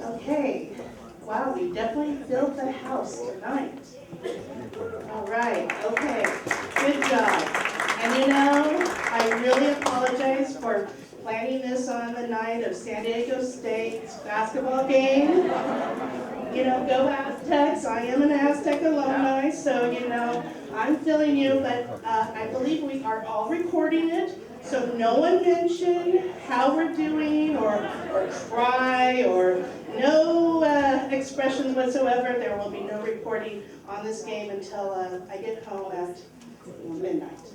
Okay, wow, we definitely filled the house tonight. All right, okay, good job. And you know, I really apologize for planning this on the night of San Diego State's basketball game. You know, go Aztecs, I am an Aztec alumni, so you know, I'm feeling you, but I believe we are all recording it, so no one mention how we're doing or try or no expressions whatsoever. There will be no recording on this game until I get home at midnight.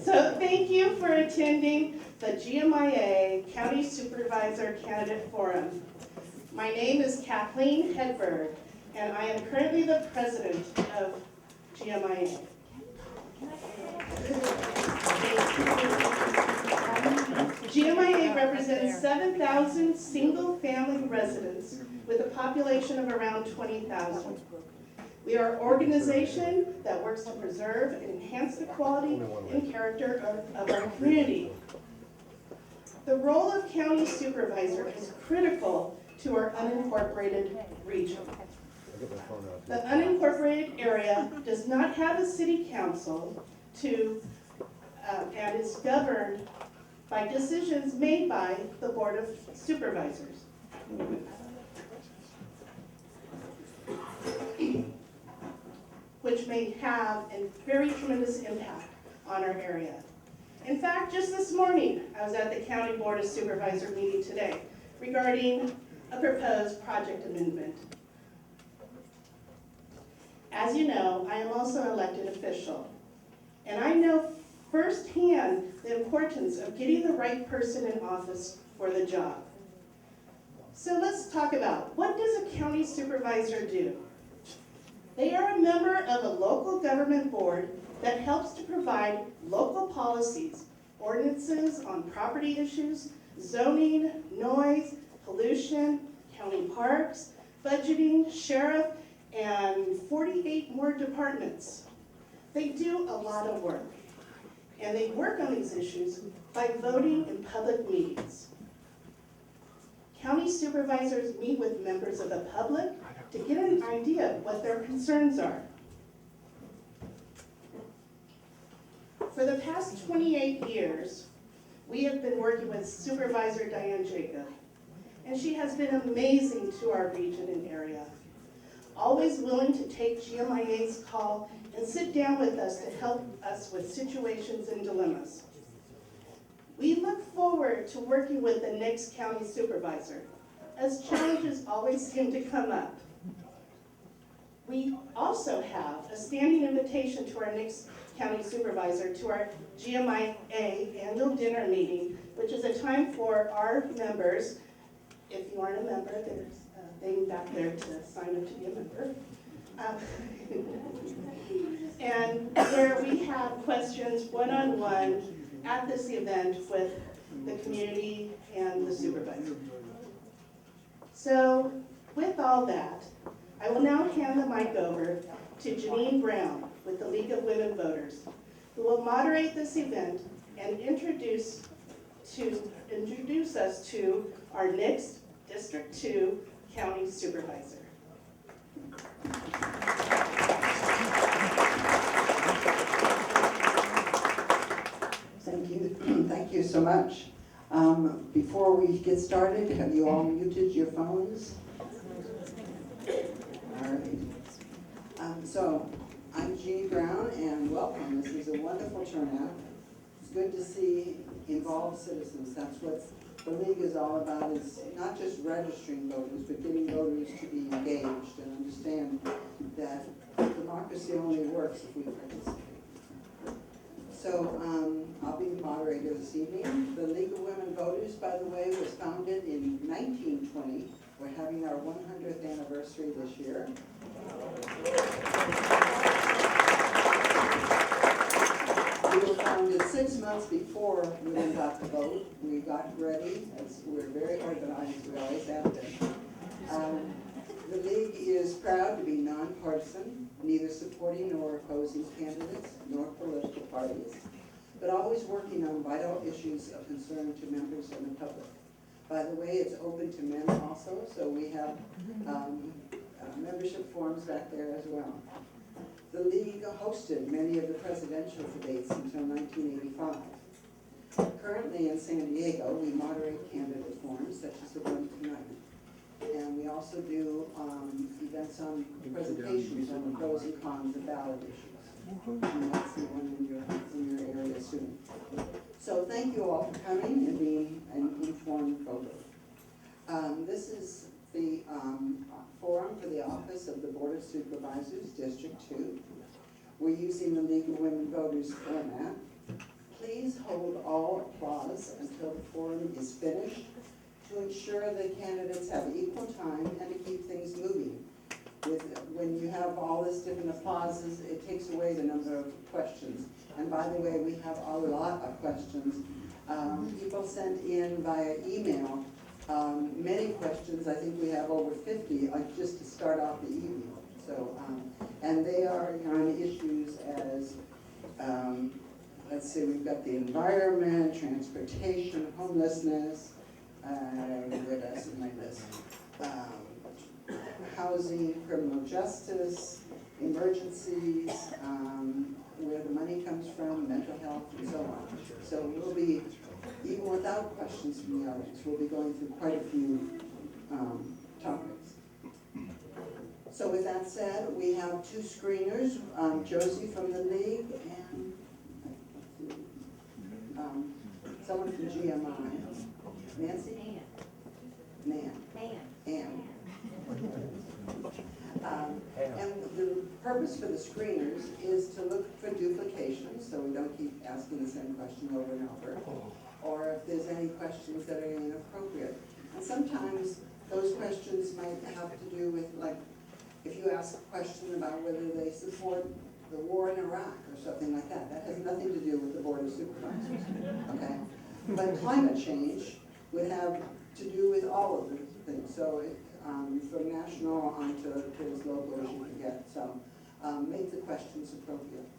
So thank you for attending the GMIA County Supervisor Candidate Forum. My name is Kathleen Hedberg, and I am currently the president of GMIA. GMIA represents 7,000 single-family residents with a population of around 20,000. We are an organization that works to preserve and enhance the quality and character of our community. The role of county supervisor is critical to our unincorporated region. The unincorporated area does not have a city council and is governed by decisions made by the Board of Supervisors. Which may have a very tremendous impact on our area. In fact, just this morning, I was at the County Board of Supervisors meeting today regarding a proposed project amendment. As you know, I am also an elected official, and I know firsthand the importance of getting the right person in office for the job. So let's talk about, what does a county supervisor do? They are a member of a local government board that helps to provide local policies, ordinances on property issues, zoning, noise, pollution, county parks, budgeting, sheriff, and 48 more departments. They do a lot of work, and they work on these issues by voting in public meetings. County supervisors meet with members of the public to get an idea of what their concerns are. For the past 28 years, we have been working with Supervisor Diane Jacob, and she has been amazing to our region and area, always willing to take GMIA's call and sit down with us to help us with situations and dilemmas. We look forward to working with the next county supervisor, as challenges always seem to come up. We also have a standing invitation to our next county supervisor to our GMIA annual dinner meeting, which is a time for our members. If you aren't a member, there's a thing back there to sign up to be a member. And where we have questions one-on-one at this event with the community and the supervisor. So with all that, I will now hand the mic over to Janine Brown with the League of Women Voters, who will moderate this event and introduce us to our next District 2 County Supervisor. Thank you. Thank you so much. Before we get started, have you all muted your phones? All right. So I'm Jeannie Brown, and welcome. This is a wonderful turnout. It's good to see involved citizens. That's what the League is all about, is not just registering voters, but getting voters to be engaged and understand that democracy only works if we participate. So I'll be the moderator this evening. The League of Women Voters, by the way, was founded in 1920. We're having our 100th anniversary this year. We were founded 6 months before women got to vote. We got ready, as we're very organized, we always have been. The League is proud to be nonpartisan, neither supporting nor opposing candidates nor political parties. But always working on vital issues of concern to members of the public. By the way, it's open to men also, so we have membership forms back there as well. The League hosted many of the presidential debates until 1985. Currently in San Diego, we moderate candidate forums such as the one tonight. And we also do events on presentations on the pros and cons of ballot issues. You might see one in your area soon. So thank you all for coming and being an informed voter. This is the forum for the office of the Board of Supervisors, District 2. We're using the League of Women Voters format. Please hold all applause until the forum is finished to ensure the candidates have equal time and to keep things moving. When you have all this different applauses, it takes away the number of questions. And by the way, we have a lot of questions. People sent in via email many questions. I think we have over 50 just to start off the evening. So, and they are on issues as, let's see, we've got the environment, transportation, homelessness, what else is my list? Housing, criminal justice, emergencies, where the money comes from, mental health, and so on. So we'll be, even without questions from the audience, we'll be going through quite a few topics. So with that said, we have two screeners, Josie from the League and someone from GMI. Nancy? Nan. Ann. And the purpose for the screeners is to look for duplication, so we don't keep asking the same question over and over, or if there's any questions that are inappropriate. And sometimes those questions might have to do with, like, if you ask a question about whether they support the war in Iraq or something like that, that has nothing to do with the Board of Supervisors, okay? But climate change would have to do with all of the things, so from national on to as local as you can get, so make the questions appropriate.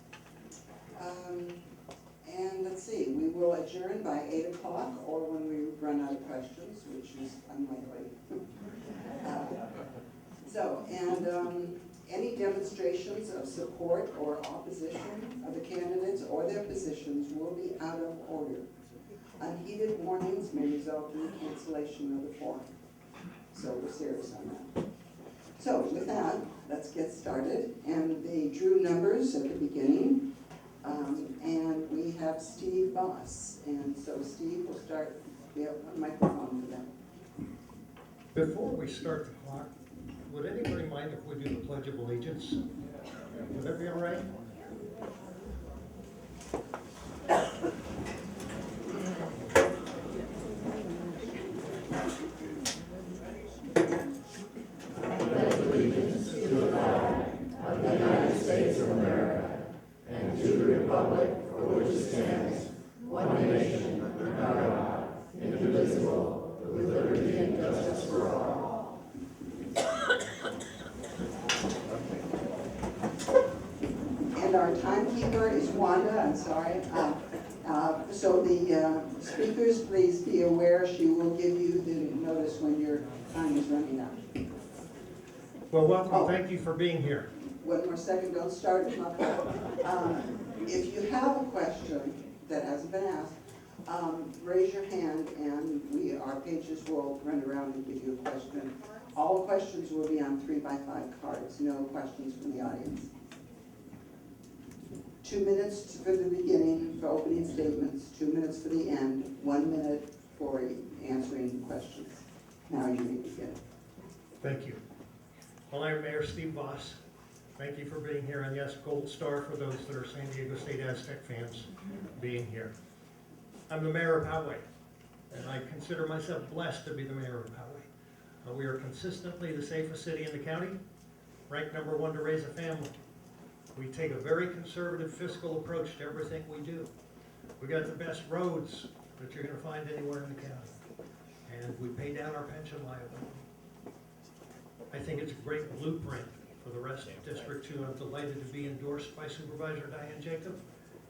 And let's see, we will adjourn by 8 o'clock or when we run out of questions, which is unlikely. Any demonstrations of support or opposition of the candidates or their positions will be out of order. Unheeded warnings may result in the cancellation of the forum. So we're serious on that. So with that, let's get started. And they drew numbers at the beginning. And we have Steve Vaus. And so Steve will start. We have a microphone for them. Before we start the clock, would anybody mind if we do the Pledge of Allegiance? Would that be all right? And our timekeeper is Wanda, I'm sorry. So the speakers, please be aware, she will give you the notice when your time is running out. Well, welcome. Thank you for being here. One more second, don't start it. If you have a question that hasn't been asked, raise your hand and our pages will run around and give you a question. All questions will be on 3x5 cards, no questions from the audience. 2 minutes for the beginning, for opening statements, 2 minutes for the end, 1 minute for answering questions. Now you may begin. Thank you. Well, I'm Mayor Steve Vaus. Thank you for being here, and yes, gold star for those that are San Diego State Aztec fans being here. I'm the mayor of Poway, and I consider myself blessed to be the mayor of Poway. We are consistently the safest city in the county, ranked #1 to raise a family. We take a very conservative fiscal approach to everything we do. We got the best roads that you're going to find anywhere in the county, and we pay down our pension liability. I think it's a great blueprint for the rest of District 2. I'm delighted to be endorsed by Supervisor Diane Jacob,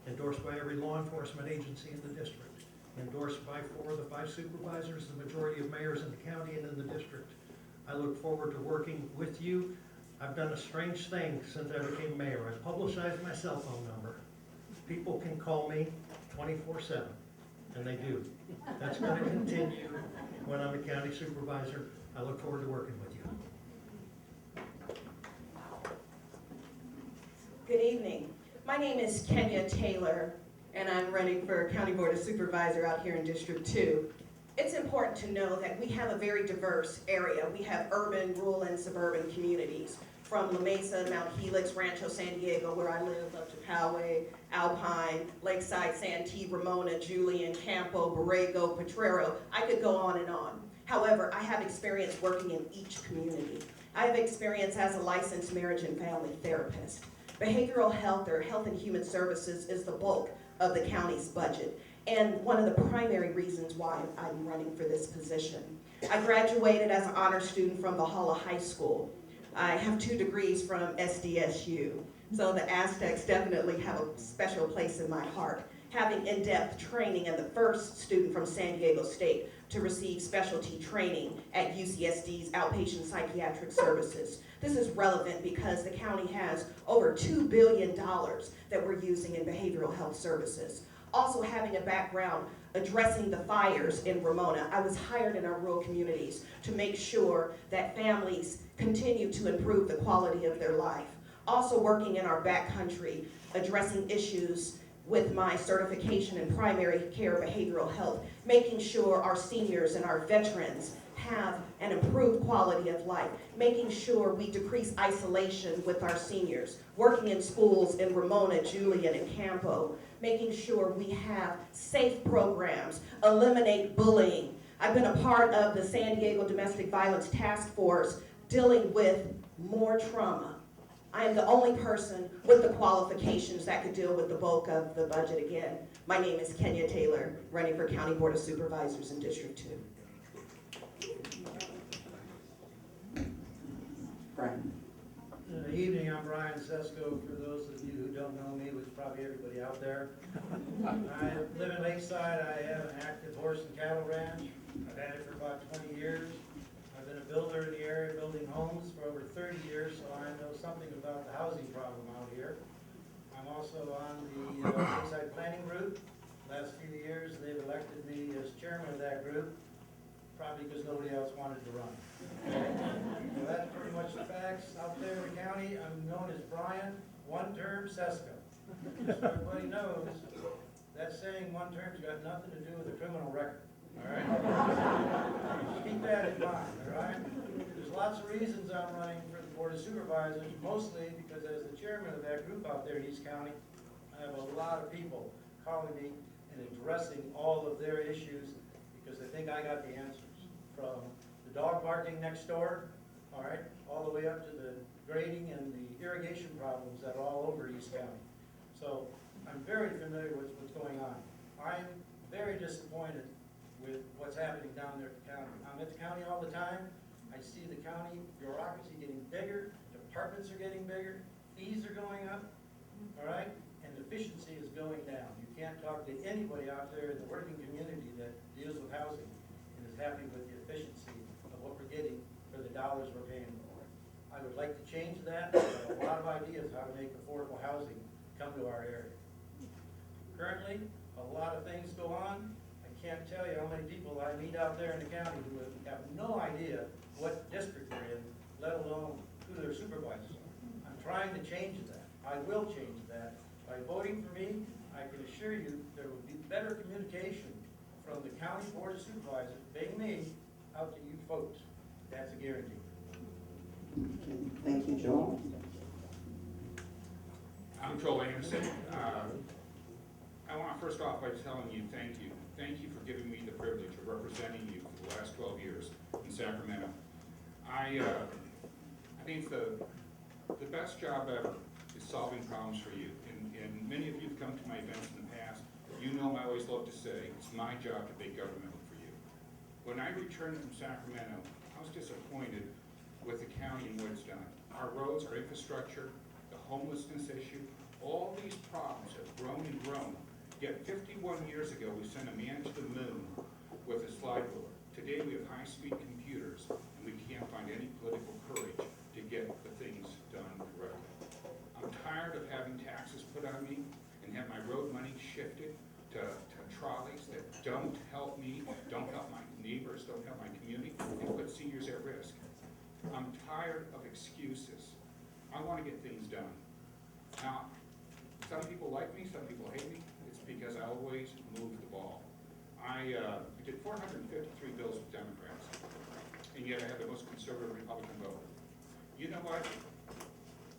endorsed by every law enforcement agency in the district, endorsed by 4 of the 5 supervisors, the majority of mayors in the county and in the district. I look forward to working with you. I've done a strange thing since I became mayor. I publicized my cell phone number. People can call me 24/7, and they do. That's going to continue when I'm a county supervisor. I look forward to working with you. Good evening. My name is Kenya Taylor, and I'm running for County Board of Supervisor out here in District 2. It's important to know that we have a very diverse area. We have urban, rural, and suburban communities, from La Mesa, Mount Helix, Rancho San Diego, where I live, up to Poway, Alpine, Lakeside, Santee, Ramona, Julian, Campo, Borrego, Potrero. I could go on and on. However, I have experience working in each community. I have experience as a licensed marriage and family therapist. Behavioral health, or health and human services, is the bulk of the county's budget, and one of the primary reasons why I'm running for this position. I graduated as an honor student from Valhalla High School. I have 2 degrees from SDSU, so the Aztecs definitely have a special place in my heart. Having in-depth training, and the first student from San Diego State to receive specialty training at UCSD's outpatient psychiatric services. This is relevant because the county has over $2 billion that we're using in behavioral health services. Also having a background addressing the fires in Ramona, I was hired in our rural communities to make sure that families continue to improve the quality of their life. Also working in our backcountry, addressing issues with my certification in primary care behavioral health, making sure our seniors and our veterans have an improved quality of life, making sure we decrease isolation with our seniors, working in schools in Ramona, Julian, and Campo, making sure we have safe programs, eliminate bullying. I've been a part of the San Diego Domestic Violence Task Force dealing with more trauma. I am the only person with the qualifications that could deal with the bulk of the budget again. My name is Kenya Taylor, running for County Board of Supervisors in District 2. Brian. Good evening, I'm Brian Sesko. For those of you who don't know me, which is probably everybody out there. I live in Lakeside. I have an active horse and cattle ranch. I've had it for about 20 years. I've been a builder in the area, building homes for over 30 years, so I know something about the housing problem out here. I'm also on the Lakeside Planning Group. Last few years, they've elected me as chairman of that group, probably because nobody else wanted to run. So that's pretty much the facts out there in the county. I'm known as Brian, one-term Sesko. Just so everybody knows, that saying one term's got nothing to do with a criminal record, all right? Just keep that in mind, all right? There's lots of reasons I'm running for the Board of Supervisors, mostly because as the chairman of that group out there in East County, I have a lot of people calling me and addressing all of their issues because they think I got the answers. From the dog barking next door, all right, all the way up to the grading and the irrigation problems that are all over East County. So I'm very familiar with what's going on. I'm very disappointed with what's happening down there at the county. I'm at the county all the time. I see the county bureaucracy getting bigger, departments are getting bigger, fees are going up, all right, and efficiency is going down. You can't talk to anybody out there in the working community that deals with housing and is happy with the efficiency of what we're getting for the dollars we're paying for. I would like to change that. I have a lot of ideas how to make affordable housing come to our area. Currently, a lot of things go on. I can't tell you how many people I meet out there in the county who have no idea what district they're in, let alone who their supervisors are. I'm trying to change that. I will change that. By voting for me, I can assure you there will be better communication from the County Board of Supervisors, being me, out to you folks. That's a guarantee. Okay, thank you, Joel. I'm Joel Anderson. I want to first off by telling you thank you. Thank you for giving me the privilege of representing you for the last 12 years in Sacramento. I think the best job ever is solving problems for you. And many of you have come to my events in the past. You know I always love to say it's my job to make government for you. When I returned from Sacramento, I was disappointed with the county and what it's done. Our roads, our infrastructure, the homelessness issue, All these problems have grown and grown. Yet 51 years ago, we sent a man to the moon with a slide ruler. Today, we have high-speed computers, and we can't find any political courage to get the things done correctly. I'm tired of having taxes put on me and have my road money shifted to trolleys that don't help me, don't help my neighbors, don't help my community, and put seniors at risk. I'm tired of excuses. I want to get things done. Now, some people like me, some people hate me. It's because I always move the ball. I did 453 bills with Democrats, and yet I have the most conservative Republican vote. You know what?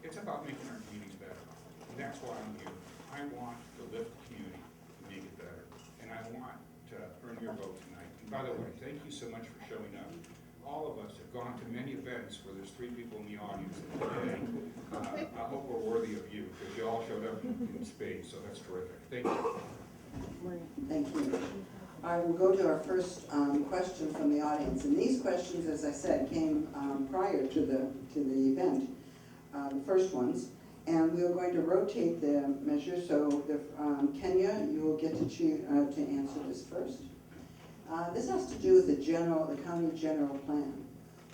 It's about making our communities better, and that's why I'm here. I want to lift the community and make it better, and I want to earn your vote tonight. And by the way, thank you so much for showing up. All of us have gone to many events where there's 3 people in the audience today. I hope we're worthy of you, because you all showed up in spades, so that's terrific. Thank you. Thank you. I will go to our first question from the audience, and these questions, as I said, came prior to the event, the first ones, and we are going to rotate the measure. So, Kenya, you will get to choose to answer this first. This has to do with the county general plan.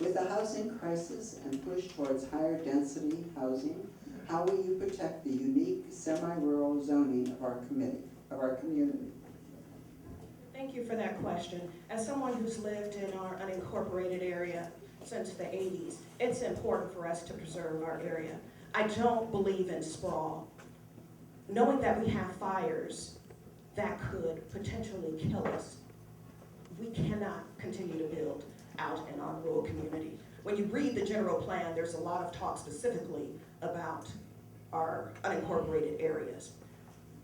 With the housing crisis and push towards higher density housing, how will you protect the unique semi-rural zoning of our community? Thank you for that question. As someone who's lived in our unincorporated area since the 80s, it's important for us to preserve our area. I don't believe in sprawl. Knowing that we have fires that could potentially kill us, we cannot continue to build out in our rural community. When you read the general plan, there's a lot of talk specifically about our unincorporated areas.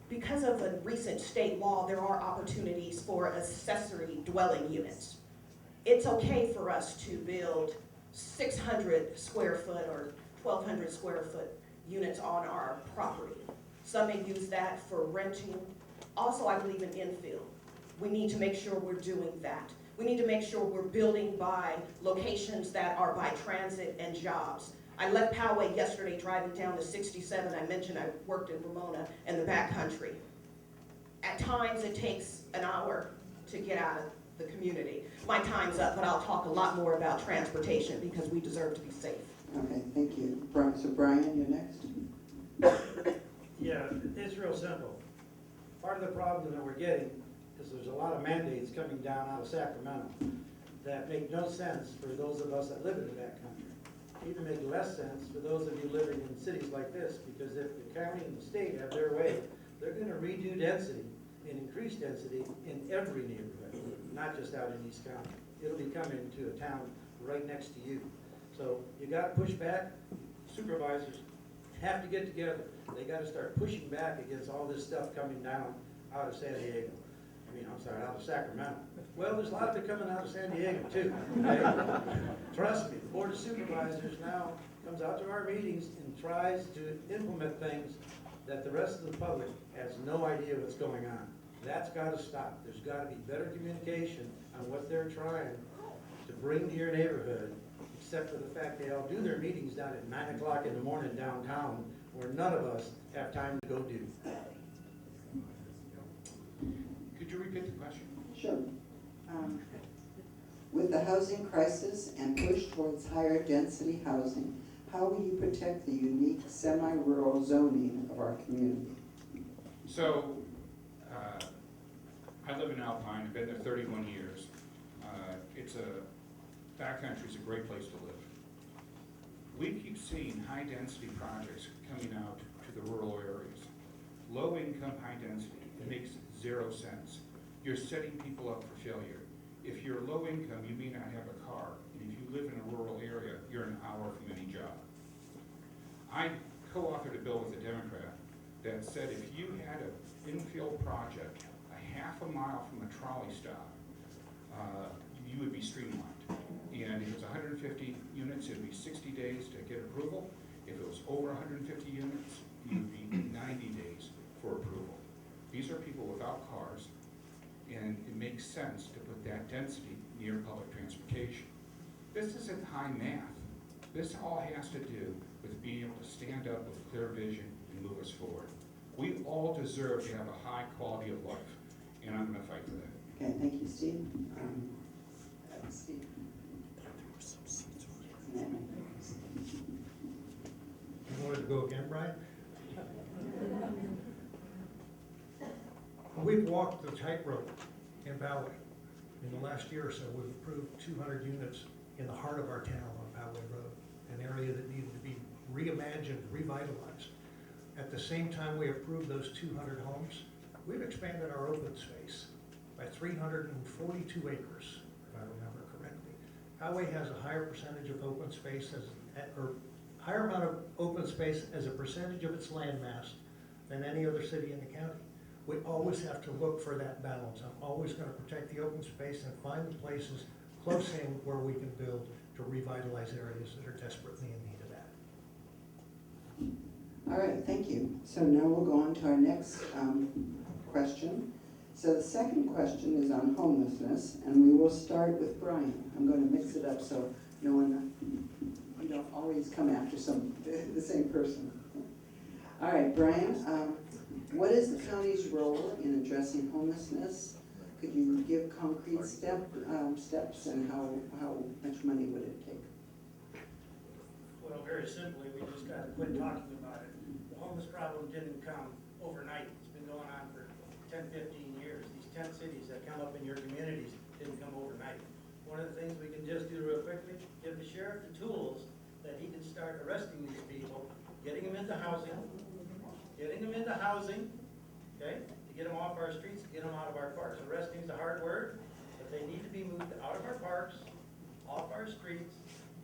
Because of a recent state law, there are opportunities for accessory dwelling units. It's okay for us to build 600 square foot or 1,200 square foot units on our property. Some may use that for renting. Also, I believe in infill. We need to make sure we're doing that. We need to make sure we're building by locations that are by transit and jobs. I left Poway yesterday driving down to 67. I mentioned I worked in Ramona and the backcountry. At times it takes an hour to get out of the community. My time's up, but I'll talk a lot more about transportation because we deserve to be safe. Okay, thank you. So Brian, you're next. Yeah, it's real simple. Part of the problem that we're getting is there's a lot of mandates coming down out of Sacramento that make no sense for those of us that live in the backcountry. Even make less sense for those of you living in cities like this, because if the county and the state have their way, they're going to redo density and increase density in every neighborhood, not just out in East County. It'll be coming to a town right next to you. So you got to push back. Supervisors have to get together. They got to start pushing back against all this stuff coming down out of San Diego. Out of Sacramento. Well, there's a lot of it coming out of San Diego too. Right? Trust me, the Board of Supervisors now comes out to our meetings and tries to implement things that the rest of the public has no idea what's going on. That's got to stop. There's got to be better communication on what they're trying to bring to your neighborhood, except for the fact they all do their meetings down at 9 o'clock in the morning downtown, where none of us have time to go do. Could you repeat the question? Sure. With the housing crisis and push towards higher density housing, how will you protect the unique semi-rural zoning of our community? So, I live in Alpine. I've been there 31 years. Backcountry's a great place to live. We keep seeing high-density projects coming out to the rural areas. Low-income, high-density, it makes 0 sense. You're setting people up for failure. If you're low income, you may not have a car. And if you live in a rural area, you're an hour from any job. I co-authored a bill with a Democrat that said if you had an infill project a half a mile from a trolley stop, you would be streamlined. And if it was 150 units, it would be 60 days to get approval. If it was over 150 units, you would be 90 days for approval. These are people without cars, and it makes sense to put that density near public transportation. This isn't high math. This all has to do with being able to stand up with clear vision and move us forward. We all deserve to have a high quality of life, and I'm gonna fight for that. Okay, thank you, Steve. Steve. You wanted to go again, Brian? We've walked the tightrope in Poway. In the last year or so, we've approved 200 units in the heart of our town on Poway Road, an area that needed to be reimagined, revitalized. At the same time we approved those 200 homes, we've expanded our open space by 342 acres, if I remember correctly. Poway has a higher percentage of open space or higher amount of open space as a percentage of its land mass than any other city in the county. We always have to look for that balance. I'm always going to protect the open space and find the places close in where we can build to revitalize areas that are desperately in need of that. All right, thank you. So now we'll go on to our next question. So the second question is on homelessness, and we will start with Brian. I'm going to mix it up so no one, you don't always come after the same person. All right, Brian, what is the county's role in addressing homelessness? Could you give concrete steps and how much money would it take? Well, very simply, we just got to quit talking about it. The homeless problem didn't come overnight. It's been going on for 10, 15 years. These 10 cities that come up in your communities didn't come overnight. One of the things we can just do real quickly, give the sheriff the tools that he can start arresting these people, getting them into housing, okay, to get them off our streets, to get them out of our parks. Arresting is a hard word, but they need to be moved out of our parks, off our streets,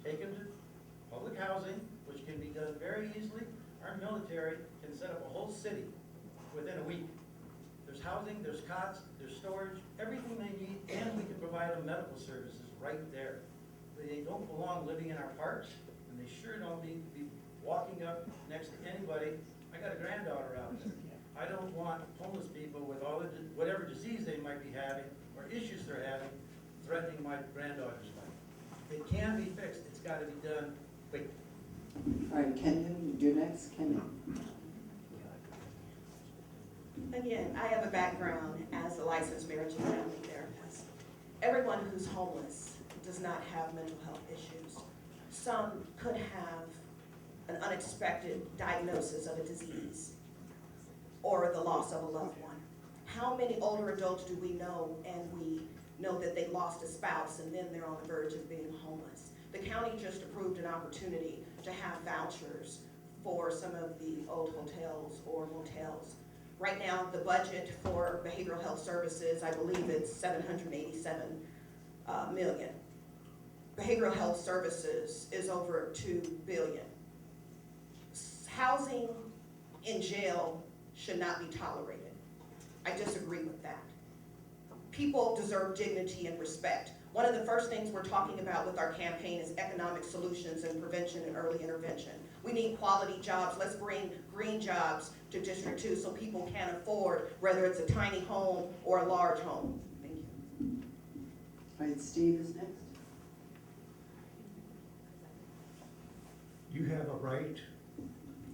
taken to public housing, which can be done very easily. Our military can set up a whole city within a week. There's housing, there's cots, there's storage, everything they need, and we can provide them medical services right there. They don't belong living in our parks, and they sure don't need to be walking up next to anybody. I got a granddaughter out there. I don't want homeless people with all the, whatever disease they might be having or issues they're having threatening my granddaughter's life. It can be fixed. It's got to be done quick. All right, Kenyon, you're next. Kenyon. Again, I have a background as a licensed marriage and family therapist. Everyone who's homeless does not have mental health issues. Some could have an unexpected diagnosis of a disease or the loss of a loved one. How many older adults do we know, and we know that they lost a spouse and then they're on the verge of being homeless? The county just approved an opportunity to have vouchers for some of the old hotels or motels. Right now, the budget for behavioral health services, I believe it's $787 million. Behavioral health services is over $2 billion. Housing in jail should not be tolerated. I disagree with that. People deserve dignity and respect. One of the first things we're talking about with our campaign is economic solutions and prevention and early intervention. We need quality jobs. Let's bring green jobs to District 2 so people can afford, whether it's a tiny home or a large home. Thank you. All right, Steve is next. You have a right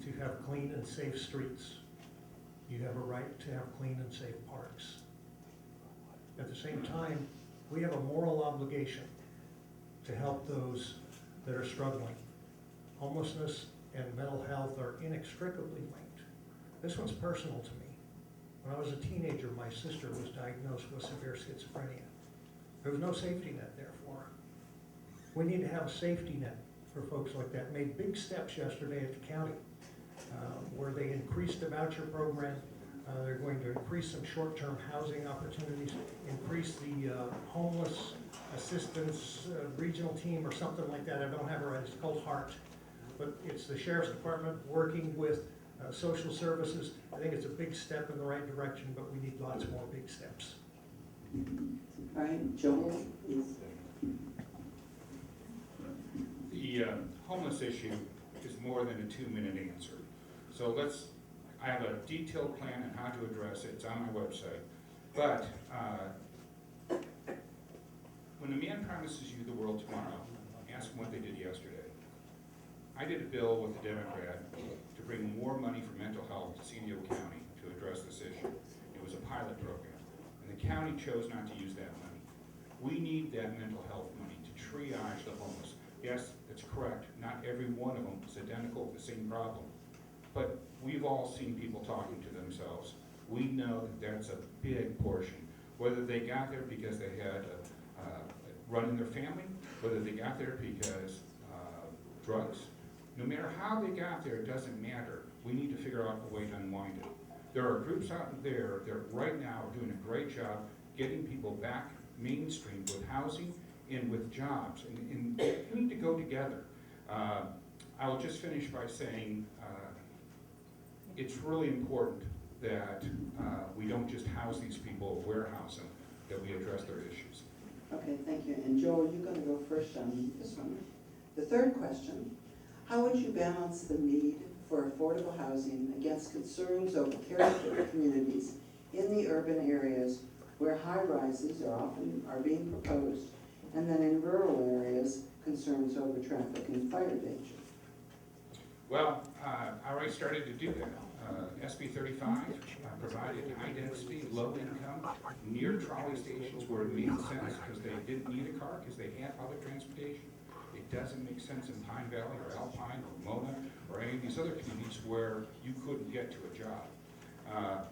to have clean and safe streets. You have a right to have clean and safe parks. At the same time, we have a moral obligation to help those that are struggling. Homelessness and mental health are inextricably linked. This one's personal to me. When I was a teenager, my sister was diagnosed with severe schizophrenia. There was no safety net there for her. We need to have a safety net for folks like that. Made big steps yesterday at the county where they increased the voucher program. They're going to increase some short-term housing opportunities, increase the homeless assistance regional team or something like that. I don't have it right. It's called HEART. But it's the Sheriff's Department working with social services. I think it's a big step in the right direction, but we need lots more big steps. All right, Joel, please. The homeless issue is more than a 2-minute answer. So I have a detailed plan on how to address it. It's on my website. But when a man promises you the world tomorrow, ask him what they did yesterday. I did a bill with the Democrat to bring more money for mental health to San Diego County to address this issue. It was a pilot program, and the county chose not to use that money. We need that mental health money to triage the homeless. Yes, it's correct, not every one of them is identical with the same problem, but we've all seen people talking to themselves. We know that that's a big portion, whether they got there because they had a run in their family, whether they got there because drugs. No matter how they got there, it doesn't matter. We need to figure out a way to unwind it. There are groups out there that right now are doing a great job getting people back mainstream with housing and with jobs, and we need to go together. I will just finish by saying it's really important that we don't just house these people, warehouse them, that we address their issues. Okay, thank you. And Joel, you're going to go first on this one. The third question, how would you balance the need for affordable housing against concerns over character of communities in the urban areas where high-rises are being proposed, and then in rural areas, concerns over traffic and fire danger? Well, I already started to do that. SB 35 provided high-density, low-income, near trolley stations where it made sense because they didn't need a car because they had public transportation. It doesn't make sense in Pine Valley or Alpine or Mona or any of these other communities where you couldn't get to a job.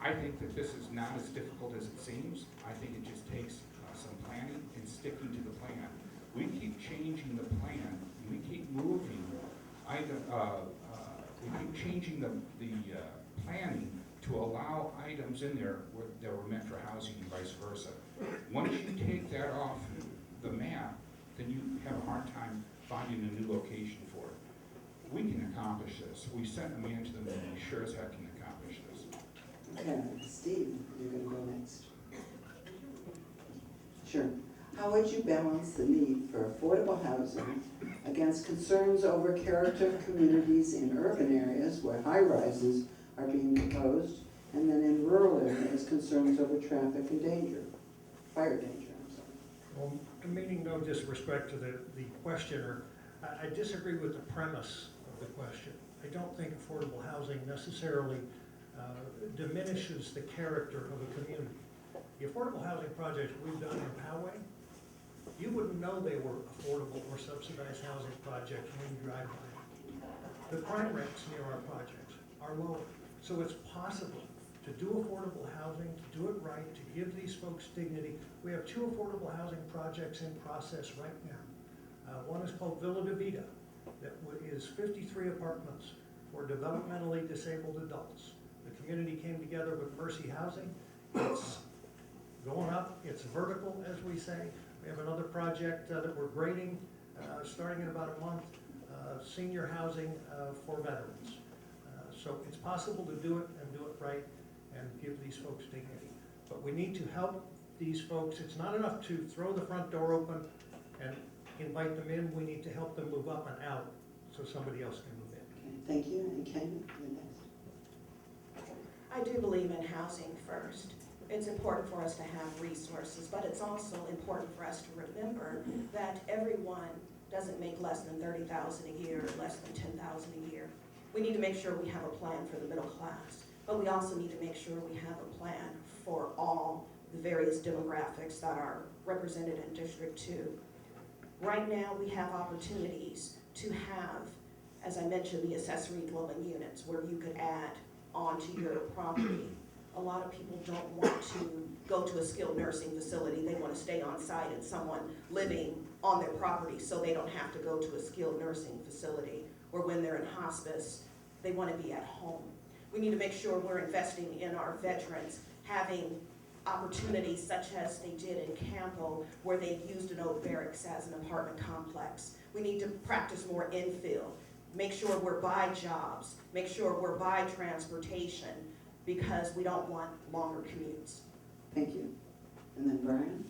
I think that this is not as difficult as it seems. I think it just takes some planning and sticking to the plan. We keep changing the plan, and we keep moving. We keep changing the planning to allow items in there that were meant for housing and vice versa. Once you take that off the map, then you have a hard time finding a new location for it. We can accomplish this. We sent a man to the moon. We sure as heck can accomplish this. Okay, Steve, you're going to go next. Sure. How would you balance the need for affordable housing against concerns over character of communities in urban areas where high-rises are being proposed, and then in rural areas, concerns over traffic and danger, fire danger, I'm sorry? Well, meaning no disrespect to the questioner, I disagree with the premise of the question. I don't think affordable housing necessarily diminishes the character of a community. The affordable housing projects we've done in Poway, you wouldn't know they were affordable or subsidized housing projects when you drive by. The crime rates near our projects are lower. So it's possible to do affordable housing, to do it right, to give these folks dignity. We have 2 affordable housing projects in process right now. One is called Villa de Vida, that is 53 apartments for developmentally disabled adults. The community came together with Mercy Housing. It's going up, it's vertical, as we say. We have another project that we're grading, starting in about a month, senior housing for veterans. So it's possible to do it and do it right and give these folks dignity. But we need to help these folks. It's not enough to throw the front door open and invite them in. We need to help them move up and out so somebody else can move in. Okay, thank you. And Ken, you're next. I do believe in housing first. It's important for us to have resources, but it's also important for us to remember that everyone doesn't make less than $30,000 a year, or less than $10,000 a year. We need to make sure we have a plan for the middle class, but we also need to make sure we have a plan for all the various demographics that are represented in District 2. Right now, we have opportunities to have, as I mentioned, the accessory dwelling units where you could add onto your property. A lot of people don't want to go to a skilled nursing facility. They want to stay on site and someone living on their property so they don't have to go to a skilled nursing facility. Or when they're in hospice, they want to be at home. We need to make sure we're investing in our veterans, having opportunities such as they did in Campo, where they've used an old barracks as an apartment complex. We need to practice more infill, make sure we're by jobs, make sure we're by transportation, because we don't want longer commutes. Thank you. And then Brian?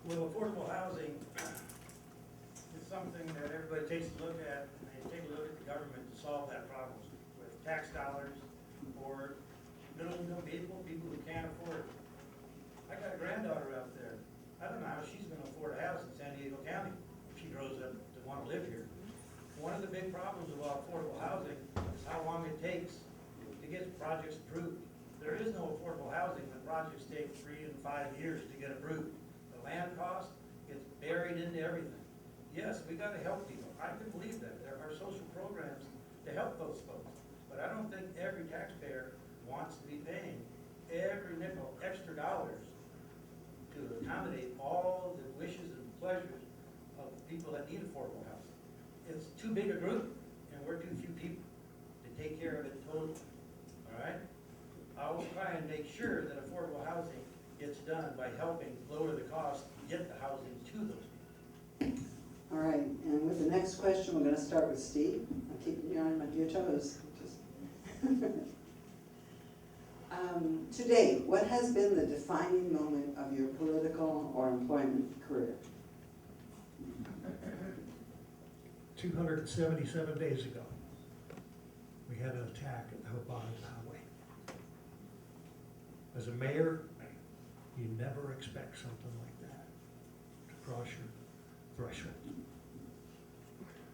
Well, affordable housing is something that everybody takes a look at, and they take a look at the government to solve that problem with tax dollars for middle-income people, people who can't afford it. I got a granddaughter out there. I don't know how she's gonna afford a house in San Diego County if she grows up to wanna live here. projects take 3 and 5 years to get approved. The land cost gets buried into everything. Yes, we gotta help people. I can believe that. There are social programs to help those folks. But I don't think every taxpayer wants to be paying every nickel, extra dollars to accommodate all the wishes and pleasures of people that need affordable housing. It's too big a group, and we're too few people to take care of it totally, all right? I will try and make sure that affordable housing gets done by helping lower the cost to get the housing to those people. All right, and with the next question, we're gonna start with Steve. I'm keeping you on your toes. To date, what has been the defining moment of your political or employment career? 277 days ago, we had an attack at the Vaus Highway. As a mayor, you never expect something like that to cross your threshold.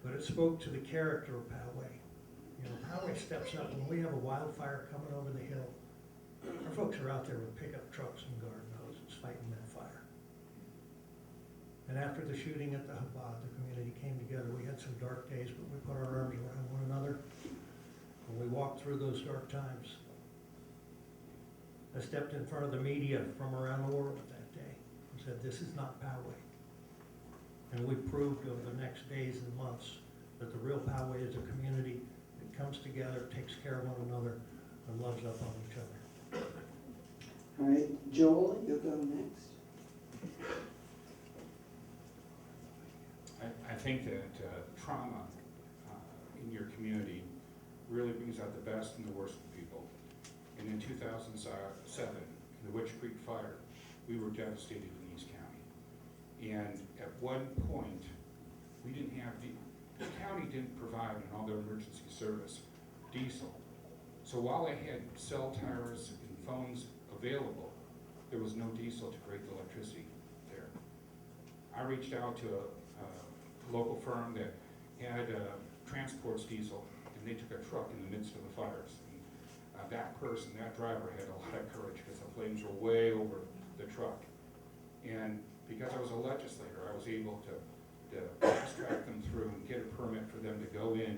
But it spoke to the character of Poway. You know, Poway steps up when we have a wildfire coming over the hill. Our folks are out there with pickup trucks and garden hoses fighting that fire. And after the shooting at the Chabad, the community came together. We had some dark days, but we put our arms around one another and we walked through those dark times. I stepped in front of the media from around the world that day and said, this is not Poway. And we proved over the next days and months that the real Poway is a community that comes together, takes care of one another, and loves up on each other. All right, Joel, you'll go next. I think that trauma in your community really brings out the best and the worst in people. And in 2007, in the Witch Creek fire, we were devastated in East County. And at one point, we didn't have, the county didn't provide in all their emergency service diesel. So while they had cell towers and phones available, there was no diesel to create the electricity there. I reached out to a local firm that had transports diesel, and they took a truck in the midst of the fires. And that person, that driver, had a lot of courage because the flames were way over the truck. And because I was a legislator, I was able to fast track them through and get a permit for them to go in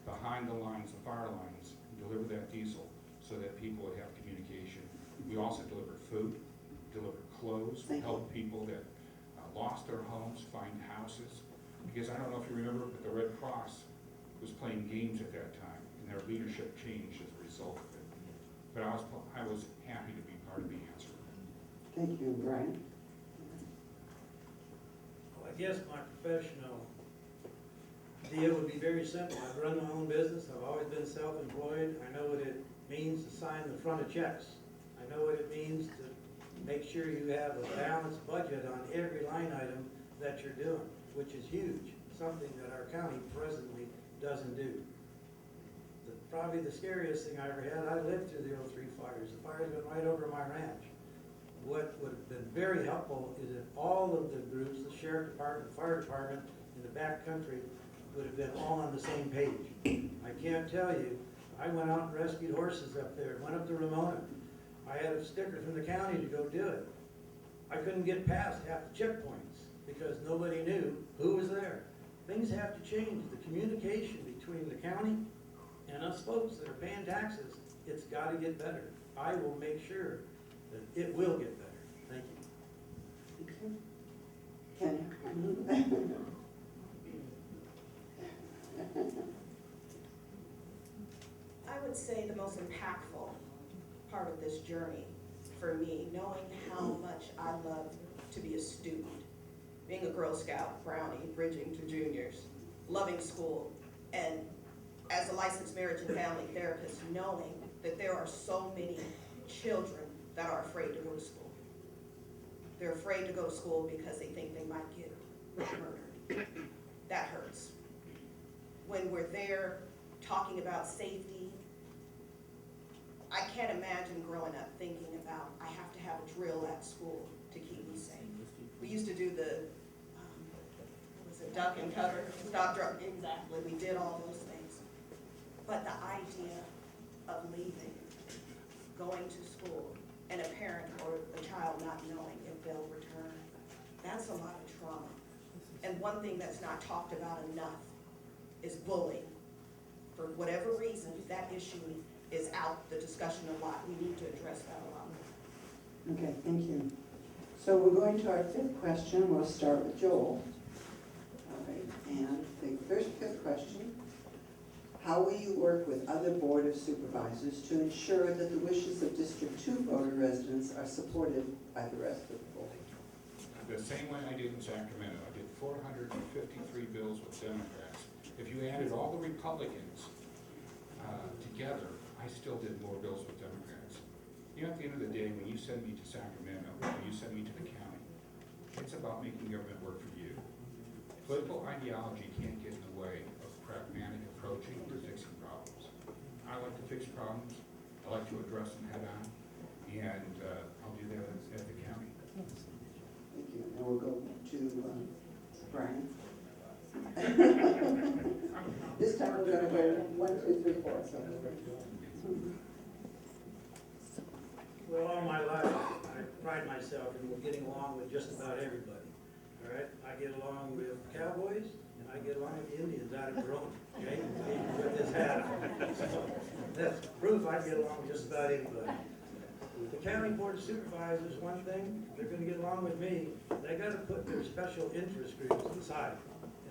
behind the lines, the fire lines, and deliver that diesel so that people would have communication. We also delivered food, delivered clothes, we helped people that lost their homes, find houses. Because I don't know if you remember, but the Red Cross was playing games at that time, and their leadership changed as a result of it. But I was happy to be part of the answer. Thank you, Brian. Well, I guess my professional deal would be very simple. I've run my own business. I've always been self-employed. I know what it means to sign the front of checks. I know what it means to make sure you have a balanced budget on every line item that you're doing, which is huge, something that our county presently doesn't do. Probably the scariest thing I ever had, I lived through the 03 fires. The fires went right over my ranch. What would have been very helpful is if all of the groups, the sheriff department, the fire department, in the back country, would have been all on the same page. I can't tell you, I went out and rescued horses up there, went up to Ramona. I had a sticker from the county to go do it. I couldn't get past half the checkpoints because nobody knew who was there. Things have to change. The communication between the county and us folks that are paying taxes, it's got to get better. I will make sure that it will get better. Thank you. Kenny? I would say the most impactful part of this journey for me, knowing how much I love to be a student, being a Girl Scout, Brownie, bridging to juniors, loving school, and as a licensed marriage and family therapist, knowing that there are so many children that are afraid to go to school. They're afraid to go to school because they think they might get murdered. That hurts. When we're there talking about safety, I can't imagine growing up thinking about, I have to have a drill at school to keep me safe. We used to do the, what was it, duck and cover, stop, drop, exactly, we did all those things. But the idea of leaving, going to school, and a parent or a child not knowing if they'll return. That's a lot of trauma. And one thing that's not talked about enough is bullying. For whatever reason, that issue is out the discussion a lot. We need to address that a lot more. Okay, thank you. So we're going to our fifth question. We'll start with Joel. All right, and the fifth question, how will you work with other Board of Supervisors to ensure that the wishes of District 2 voter residents are supported by the rest of the board? The same way I did in Sacramento. I did 453 bills with Democrats. If you added all the Republicans together, I still did more bills with Democrats. You know, at the end of the day, when you send me to Sacramento, when you send me to the county, it's about making government work for you. Political ideology can't get in the way of pragmatic approaching to fixing problems. I like to fix problems. I like to address them head on, and I'll do that at the county. Thank you. And we'll go to Brian. This time we're going to go 1, 2, 3, 4. So. Well, all my life, I pride myself in getting along with just about everybody. All right, I get along with cowboys, and I get along with the Indians out of Corona. Okay, with this hat on. So that's proof I get along with just about anybody. The county board of supervisors, one thing, if they're going to get along with me, they got to put their special interest groups aside,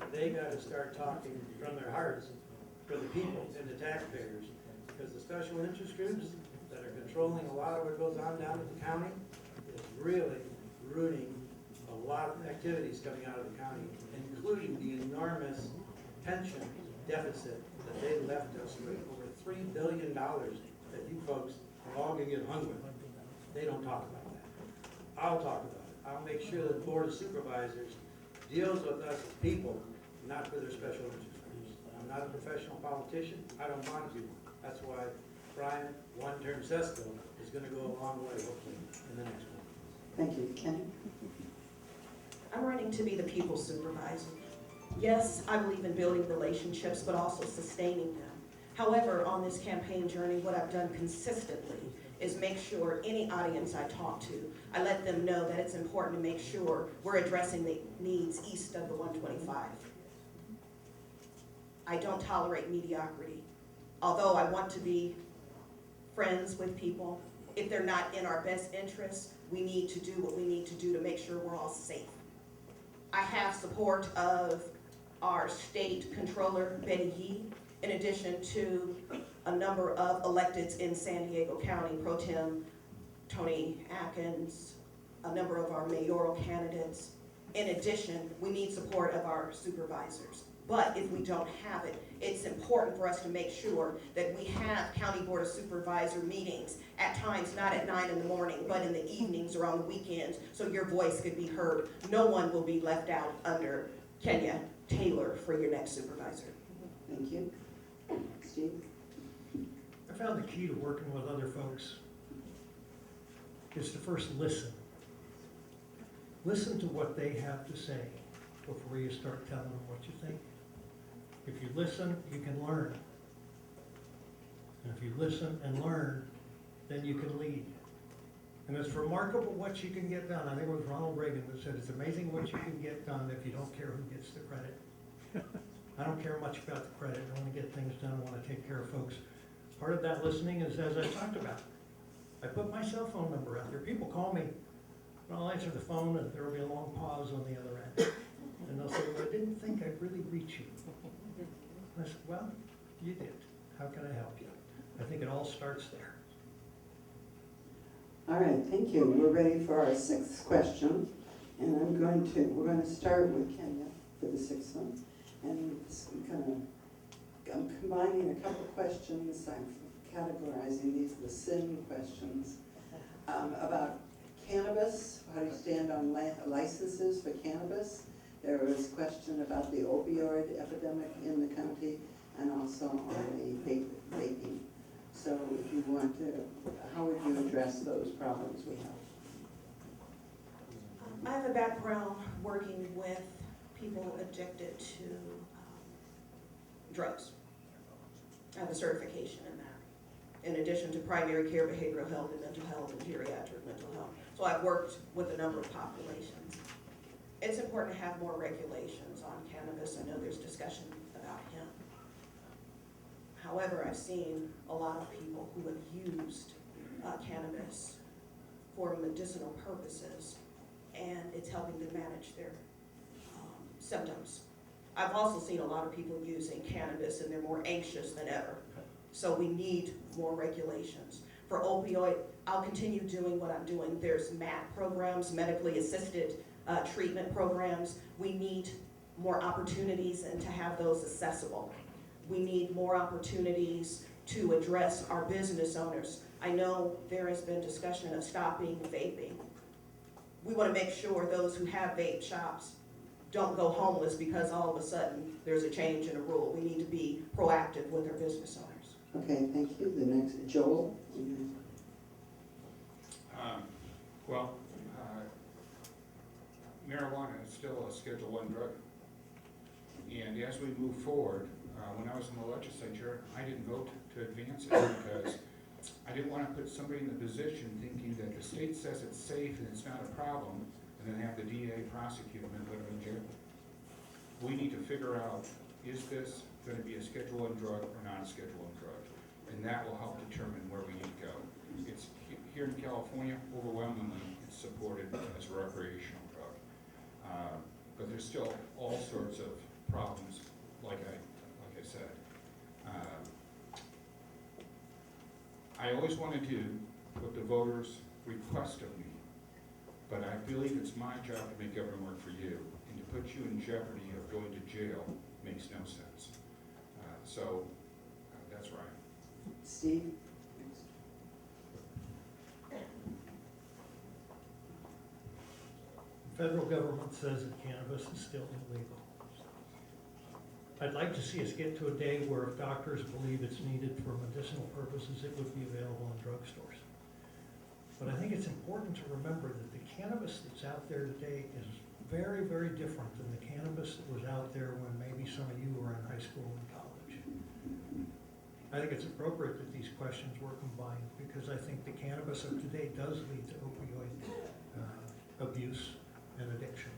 and they got to start talking from their hearts for the people and the taxpayers, because the special interest groups that are controlling a lot of what goes on down in the county is really ruining a lot of activities coming out of the county, including the enormous pension deficit that they left us with, over $3 billion that you folks are all going to get hung with. They don't talk about that. I'll talk about it. I'll make sure that the Board of Supervisors deals with us as people, not for their special interest groups. I'm not a professional politician. I don't want to be one. That's why Brian, one-term Sesko, is going to go a long way, hopefully, in the next one. Thank you. Kenny? I'm running to be the people's supervisor. Yes, I believe in building relationships, but also sustaining them. However, on this campaign journey, what I've done consistently is make sure any audience I talk to, I let them know that it's important to make sure we're addressing the needs east of the 125. I don't tolerate mediocrity. Although I want to be friends with people, if they're not in our best interests, we need to do what we need to do to make sure we're all safe. I have support of our state controller, Betty Yee, in addition to a number of electeds in San Diego County, Pro Tem Tony Atkins, a number of our mayoral candidates. In addition, we need support of our supervisors. But if we don't have it, it's important for us to make sure that we have County Board of Supervisor meetings at times, not at 9 in the morning, but in the evenings or on the weekends, so your voice could be heard. No one will be left out under Kenya Taylor for your next supervisor. Thank you. Steve? I found the key to working with other folks is to first listen. Listen to what they have to say before you start telling them what you think. If you listen, you can learn. And if you listen and learn, then you can lead. And it's remarkable what you can get done. I think it was Ronald Reagan that said, it's amazing what you can get done if you don't care who gets the credit. I don't care much about the credit. I want to get things done. I want to take care of folks. Part of that listening is, as I talked about, I put my cell phone number out there. People call me, and I'll answer the phone, and there will be a long pause on the other end. And they'll say, well, I didn't think I'd really reach you. And I said, well, you did. How can I help you? I think it all starts there. All right, thank you. We're ready for our sixth question. And we're going to start with Kenya for the sixth one. And I'm combining a couple questions. I'm categorizing these, the sin questions, about cannabis. How do you stand on licenses for cannabis? There was a question about the opioid epidemic in the county and also on the vaping. So if you want to, how would you address those problems we have? I have a background working with people addicted to drugs. I have a certification in that. in addition to primary care, behavioral health, and mental health, and geriatric mental health. So I've worked with a number of populations. It's important to have more regulations on cannabis. I know there's discussion about hemp. However, I've seen a lot of people who have used cannabis for medicinal purposes, and it's helping them manage their symptoms. I've also seen a lot of people using cannabis and they're more anxious than ever. So we need more regulations. For opioid, I'll continue doing what I'm doing. There's MAT programs, medically assisted treatment programs. We need more opportunities and to have those accessible. We need more opportunities to address our business owners. I know there has been discussion of stopping vaping. We want to make sure those who have vape shops don't go homeless because all of a sudden there's a change in a rule. We need to be proactive with our business owners. Okay, thank you. The next, Joel? Marijuana is still a Schedule I drug. And as we move forward, when I was in the legislature, I didn't vote to advance it because I didn't want to put somebody in the position thinking that the state says it's safe and it's not a problem, and then have the DA prosecute them and put them in jail. We need to figure out, is this going to be a Schedule I drug or not a Schedule I drug? And that will help determine where we need to go. It's here in California, overwhelmingly, it's supported as a recreational drug. But there's still all sorts of problems, like I said. I always want to do what the voters request of me, but I believe it's my job to make government work for you, and to put you in jeopardy of going to jail makes no sense. That's right. Steve? The federal government says that cannabis is still illegal. I'd like to see us get to a day where if doctors believe it's needed for medicinal purposes, it would be available in drugstores. But I think it's important to remember that the cannabis that's out there today is very, very different than the cannabis that was out there when maybe some of you were in high school and college. I think it's appropriate that these questions were combined because I think the cannabis of today does lead to opioid abuse and addiction.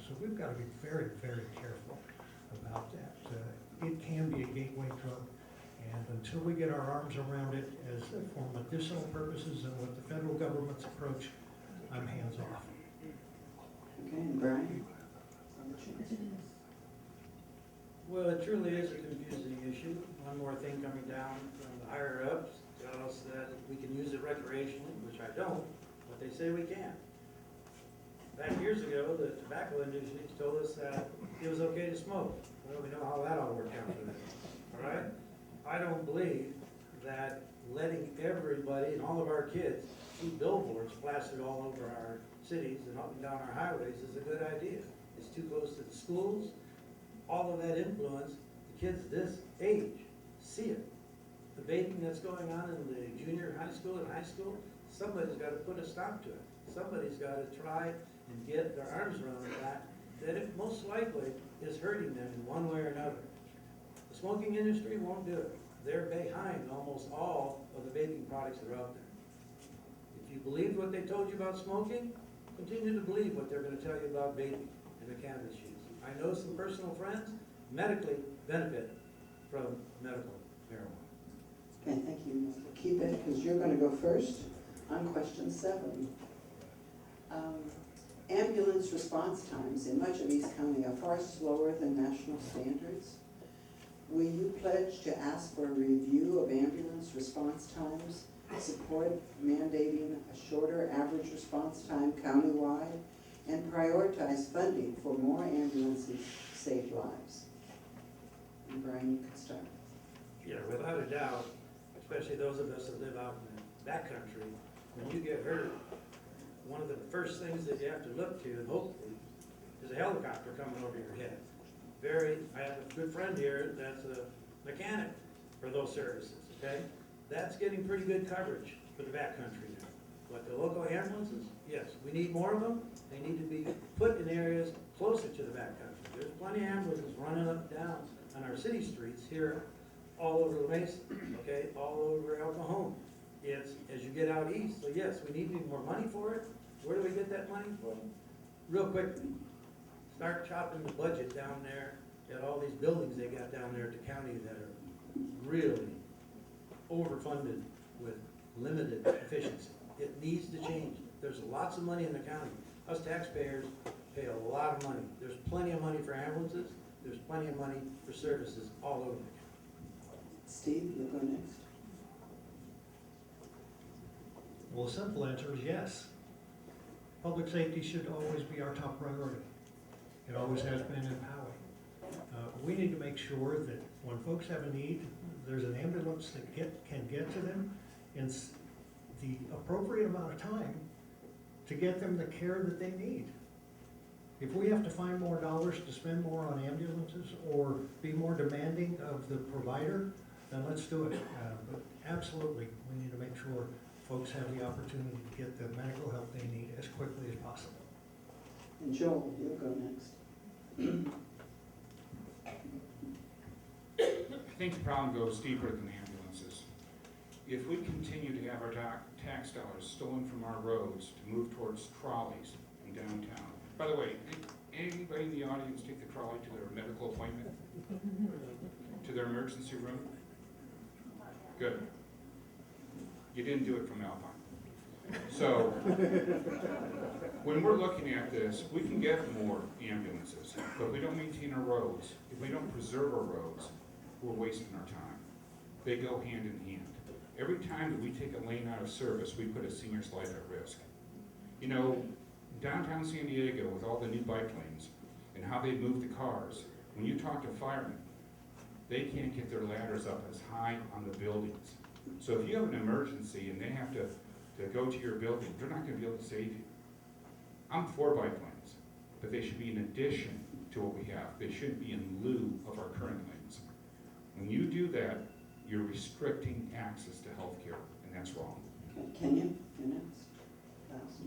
So we've got to be very, very careful about that. It can be a gateway drug, and until we get our arms around it as for medicinal purposes and with the federal government's approach, I'm hands off. Okay, and Brian? Well, it truly is a confusing issue. One more thing coming down from the higher ups tell us that we can use it recreationally, which I don't, but they say we can. Back years ago, the tobacco industry told us that it was okay to smoke. Well, we know how that all worked out for them, all right? I don't believe that letting everybody and all of our kids see billboards plastered all over our cities and up and down our highways is a good idea. It's too close to the schools. All of that influence, the kids this age see it. The vaping that's going on in the junior high school and high school, somebody's got to put a stop to it. Somebody's got to try and get their arms around the fact that it most likely is hurting them in one way or another. The smoking industry won't do it. They're behind almost all of the vaping products that are out there. If you believed what they told you about smoking, continue to believe what they're going to tell you about vaping and the cannabis use. I know some personal friends medically benefit from medical marijuana. Okay, thank you, Mr. Keep it, because you're going to go first on question 7. Ambulance response times in much of East County are far slower than national standards. Will you pledge to ask for a review of ambulance response times, support mandating a shorter average response time countywide, and prioritize funding for more ambulances to save lives? And Brian, you can start. Yeah, without a doubt, especially those of us that live out in the backcountry, when you get hurt, one of the first things that you have to look to, and hopefully, is a helicopter coming over your head. I have a good friend here that's a mechanic for those services, okay? That's getting pretty good coverage for the backcountry now. But the local ambulances, yes, we need more of them. They need to be put in areas closer to the backcountry. There's plenty of ambulances running up and down on our city streets here all over the Mesa, okay, all over El Cajon. It's, as you get out east, so yes, we need more money for it. Where do we get that money from? Real quickly, start chopping the budget down there at all these buildings they got down there at the county that are really overfunded with limited efficiency. It needs to change. There's lots of money in the county. Us taxpayers pay a lot of money. There's plenty of money for ambulances. There's plenty of money for services all over the county. Steve, you go next. Well, the simple answer is yes. Public safety should always be our top priority. It always has been in Poway. We need to make sure that when folks have a need, there's an ambulance that can get to them in the appropriate amount of time to get them the care that they need. If we have to find more dollars to spend more on ambulances or be more demanding of the provider, then let's do it. But absolutely, we need to make sure folks have the opportunity to get the medical help they need as quickly as possible. And Joel, you'll go next. I think the problem goes deeper than ambulances. If we continue to have our tax dollars stolen from our roads to move towards trolleys in downtown. By the way, anybody in the audience take the trolley to their medical appointment? To their emergency room? Good. You didn't do it from Alpine. So, when we're looking at this, we can get more ambulances, but if we don't maintain our roads, if we don't preserve our roads, we're wasting our time. They go hand in hand. Every time that we take a lane out of service, we put a senior's life at risk. You know, downtown San Diego with all the new bike lanes and how they move the cars, when you talk to firemen, they can't get their ladders up as high on the buildings. So if you have an emergency and they have to go to your building, they're not gonna be able to save you. I'm for bike lanes, but they should be in addition to what we have. They shouldn't be in lieu of our current lanes. When you do that, you're restricting access to healthcare, and that's wrong. Okay, Kenya, you're next. Vaus.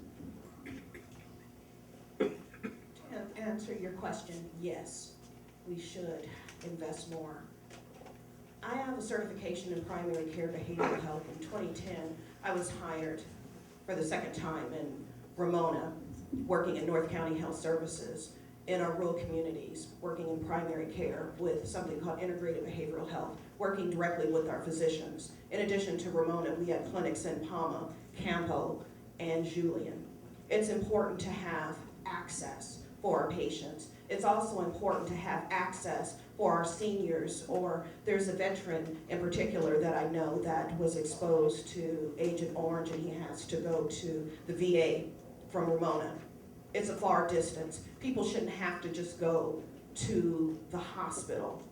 To answer your question, yes, we should invest more. I have a certification in primary care behavioral health. In 2010, I was hired for the second time in Ramona, working in North County Health Services in our rural communities, working in primary care with something called integrated behavioral health, working directly with our physicians. In addition to Ramona, we had clinics in Palma, Campo, and Julian. It's important to have access for our patients. It's also important to have access for our seniors, or there's a veteran in particular that I know that was exposed to Agent Orange and he has to go to the VA from Ramona. It's a far distance. People shouldn't have to just go to the hospital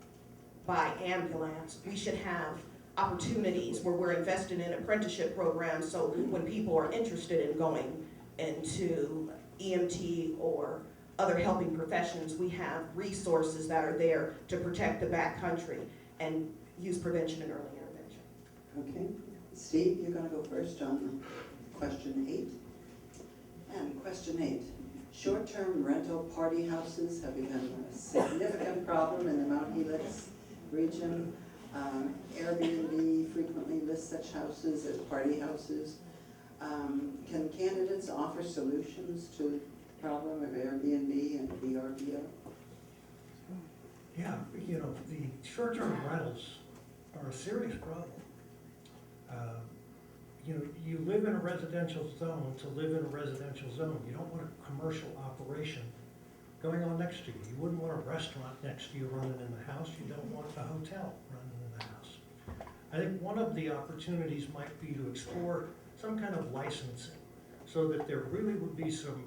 by ambulance. We should have opportunities where we're invested in apprenticeship programs so when people are interested in going into EMT or other helping professions, we have resources that are there to protect the backcountry and use prevention and early intervention. Okay, Steve, you're gonna go first on question 8. And question 8, short-term rental party houses have become a significant problem in the Mount Helix region. Airbnb frequently lists such houses as party houses. Can candidates offer solutions to the problem of Airbnb and VRBO? Yeah, you know, the short-term rentals are a serious problem. You know, you live in a residential zone to live in a residential zone. You don't want a commercial operation going on next to you. You wouldn't want a restaurant next to you running in the house. You don't want a hotel running in the house. I think one of the opportunities might be to explore some kind of licensing so that there really would be some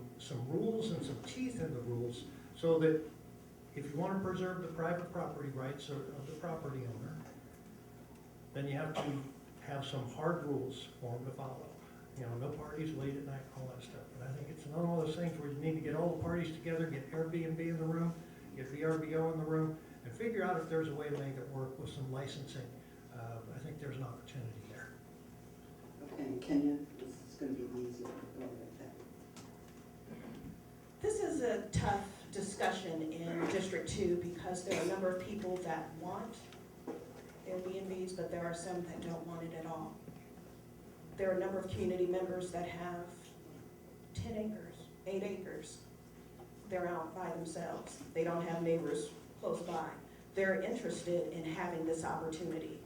rules and some teeth in the rules so that if you want to preserve the private property rights of the property owner, then you have to have some hard rules for them to follow. You know, no parties late at night, all that stuff. But I think it's one of those things where you need to get all the parties together, get Airbnb in the room, get VRBO in the room, and figure out if there's a way to make it work with some licensing. I think there's an opportunity there. Okay, Kenya, this is gonna be easier. Go like that. This is a tough discussion in District 2 because there are a number of people that want Airbnbs, but there are some that don't want it at all. There are a number of community members that have 10 acres, 8 acres. They're out by themselves. They don't have neighbors close by. They're interested in having this opportunity.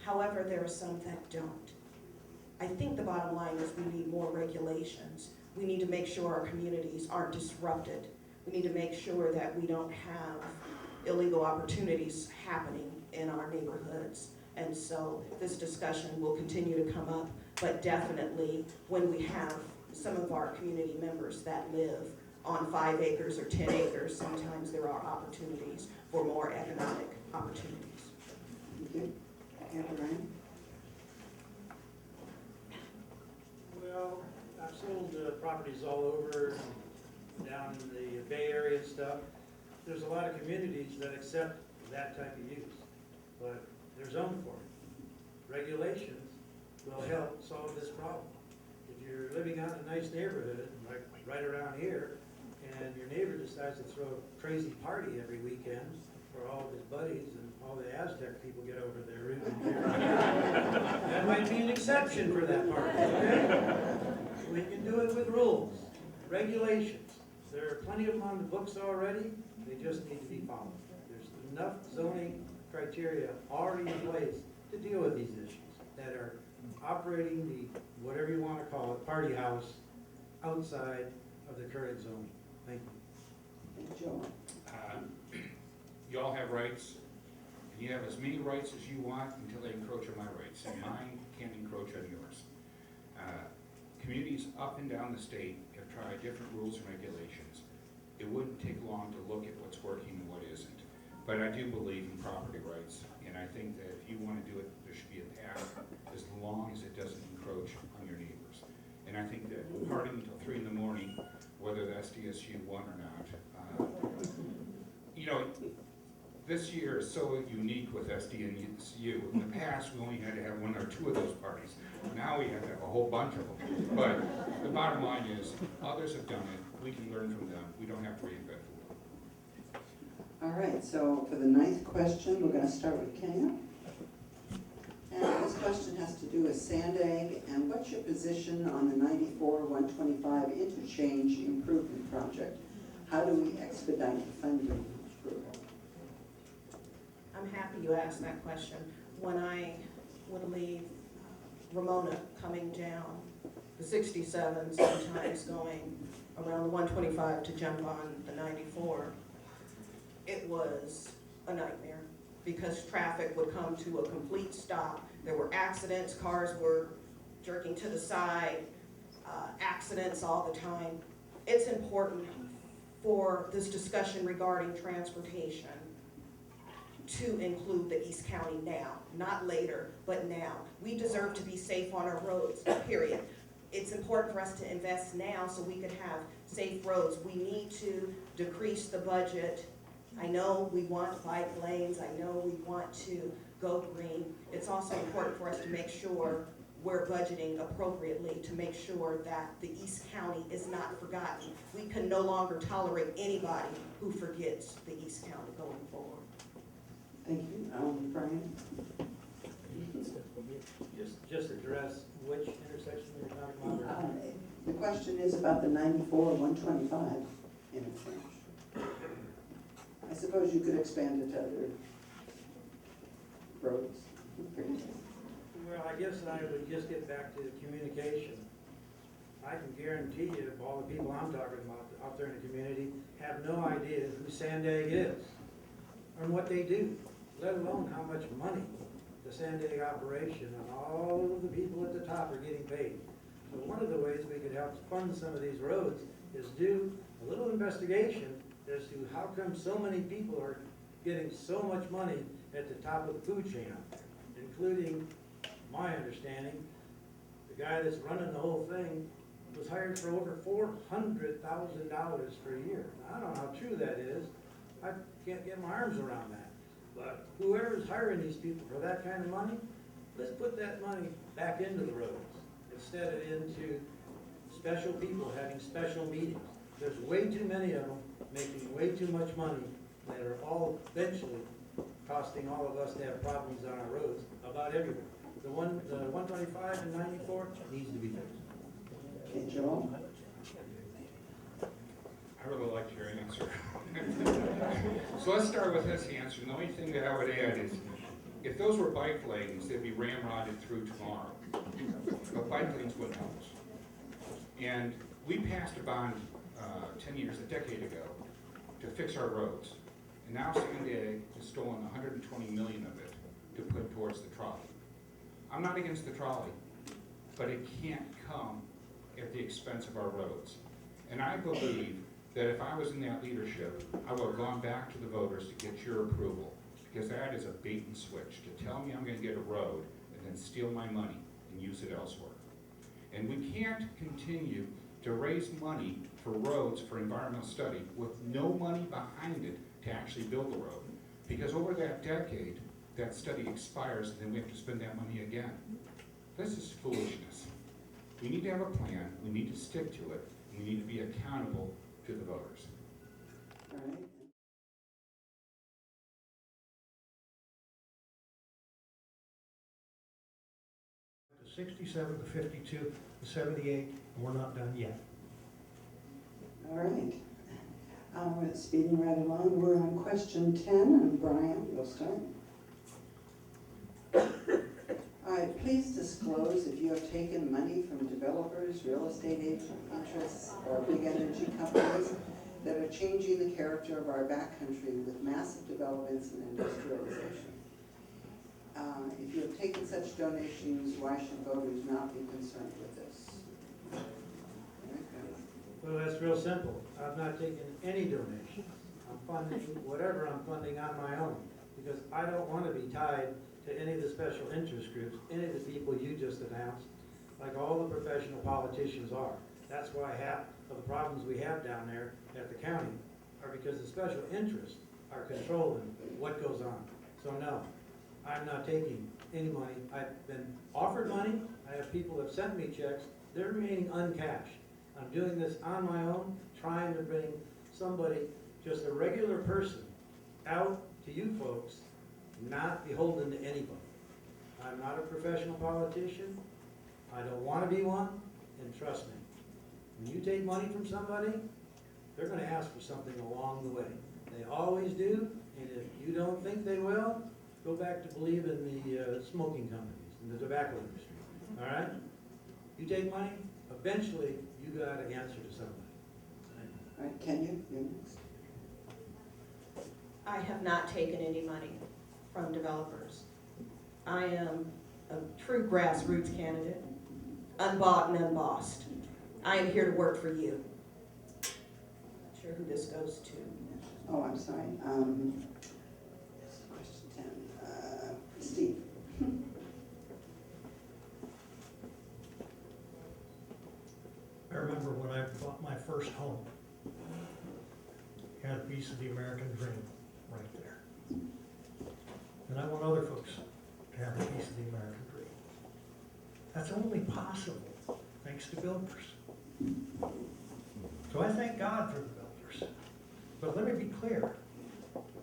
However, there are some that don't. I think the bottom line is we need more regulations. We need to make sure our communities aren't disrupted. We need to make sure that we don't have illegal opportunities happening in our neighborhoods. And so this discussion will continue to come up, but definitely when we have some of our community members that live on 5 acres or 10 acres, sometimes there are opportunities for more economic opportunities. Thank you. And Ryan? Well, I've sold properties all over, down in the Bay Area and stuff. There's a lot of communities that accept that type of use, but they're zoned for it. Regulations will help solve this problem. If you're living out in a nice neighborhood, like right around here, and your neighbor decides to throw a crazy party every weekend for all of his buddies and all the Aztec people get over there, that might be an exception for that party, okay? We can do it with rules, regulations. There are plenty of them on the books already, they just need to be followed. There's enough zoning criteria already in place to deal with these issues that are operating the, whatever you want to call it, party house outside of the current zoning. Thank you. And Joe? You all have rights, and you have as many rights as you want until they encroach on my rights, and mine can't encroach on yours. Communities up and down the state have tried different rules and regulations. It wouldn't take long to look at what's working and what isn't. But I do believe in property rights, and I think that if you want to do it, there should be a path as long as it doesn't encroach on your neighbors. And I think that partying until 3 in the morning, whether that's DSU 1 or not, you know, this year is so unique with SDNU. In the past, we only had to have 1 or 2 of those parties. Now we have to have a whole bunch of them. But the bottom line is, others have done it. We can learn from them. We don't have to reinvent the wheel. All right, so for the 9th question, we're gonna start with Kenya. And this question has to do with Sandag, and what's your position on the 94-125 interchange improvement project? How do we expedite the funding approval? I'm happy you asked that question. When I would leave Ramona coming down the 67, sometimes going around the 125 to jump on the 94, it was a nightmare because traffic would come to a complete stop. There were accidents, cars were jerking to the side, accidents all the time. It's important for this discussion regarding transportation to include the East County now, not later, but now. We deserve to be safe on our roads, period. It's important for us to invest now so we could have safe roads. We need to decrease the budget. I know we want bike lanes, I know we want to go green. It's also important for us to make sure we're budgeting appropriately to make sure that the East County is not forgotten. We can no longer tolerate anybody who forgets the East County going forward. Thank you. Brian? Just address which intersection you're talking about. The question is about the 94-125 interchange. I suppose you could expand it to other roads. Well, I guess I would just get back to communication. I can guarantee you, all the people I'm talking about out there in the community have no idea who Sandag is and what they do, let alone how much money the Sandag operation and all of the people at the top are getting paid. So one of the ways we could help fund some of these roads is do a little investigation as to how come so many people are getting so much money at the top of the food chain out there, including, my understanding, the guy that's running the whole thing was hired for over $400,000 for a year. Now, I don't know how true that is. I can't get my arms around that. But whoever's hiring these people for that kind of money, let's put that money back into the roads instead of into special people having special meetings. There's way too many of them making way too much money that are all eventually costing all of us to have problems on our roads about everywhere. The 125 and 94 needs to be fixed. Okay, Joel? I really liked your answer. So let's start with this answer. The only thing that I would add is, if those were bike lanes, they'd be ramrodded through tomorrow. But bike lanes wouldn't help us. And we passed a bond 10 years, a decade ago, to fix our roads. And now Sandy has stolen 120 million of it to put towards the trolley. I'm not against the trolley, but it can't come at the expense of our roads. And I believe that if I was in that leadership, I would have gone back to the voters to get your approval, because that is a bait and switch, to tell me I'm gonna get a road and then steal my money and use it elsewhere. And we can't continue to raise money for roads for environmental study with no money behind it to actually build the road. Because over that decade, that study expires and then we have to spend that money again. This is foolishness. We need to have a plan, we need to stick to it, and we need to be accountable to the voters. All right. To 67, to 52, to 78, and we're not done yet. All right. Speeding right along, we're on question 10, and Brian, you'll start. Please disclose if you have taken money from developers, real estate interests, or big energy companies that are changing the character of our backcountry with massive developments and industrialization. If you have taken such donations, why should voters not be concerned with this? Well, that's real simple. I've not taken any donations. I'm funding whatever I'm funding on my own, because I don't want to be tied to any of the special interest groups, any of the people you just announced, like all the professional politicians are. That's why half of the problems we have down there at the county are because the special interests are controlling what goes on. So no, I'm not taking any money. I've been offered money. I have people that have sent me checks. They're remaining uncashed. I'm doing this on my own, trying to bring somebody, just a regular person, out to you folks, not beholden to anybody. I'm not a professional politician. I don't want to be one, and trust me, when you take money from somebody, they're going to ask for something along the way. They always do, and if you don't think they will, go back to believe in the smoking companies and the tobacco industry. All right? You take money, eventually you got to answer to somebody. All right, Kenya, you're next. I have not taken any money from developers. I am a true grassroots candidate, unbought and unbossed. I am here to work for you. Not sure who this goes to. Oh, I'm sorry. Question 10. Steve. I remember when I bought my first home, had a piece of the American dream right there. And I want other folks to have a piece of the American dream. That's only possible thanks to builders. So I thank God for the builders. But let me be clear,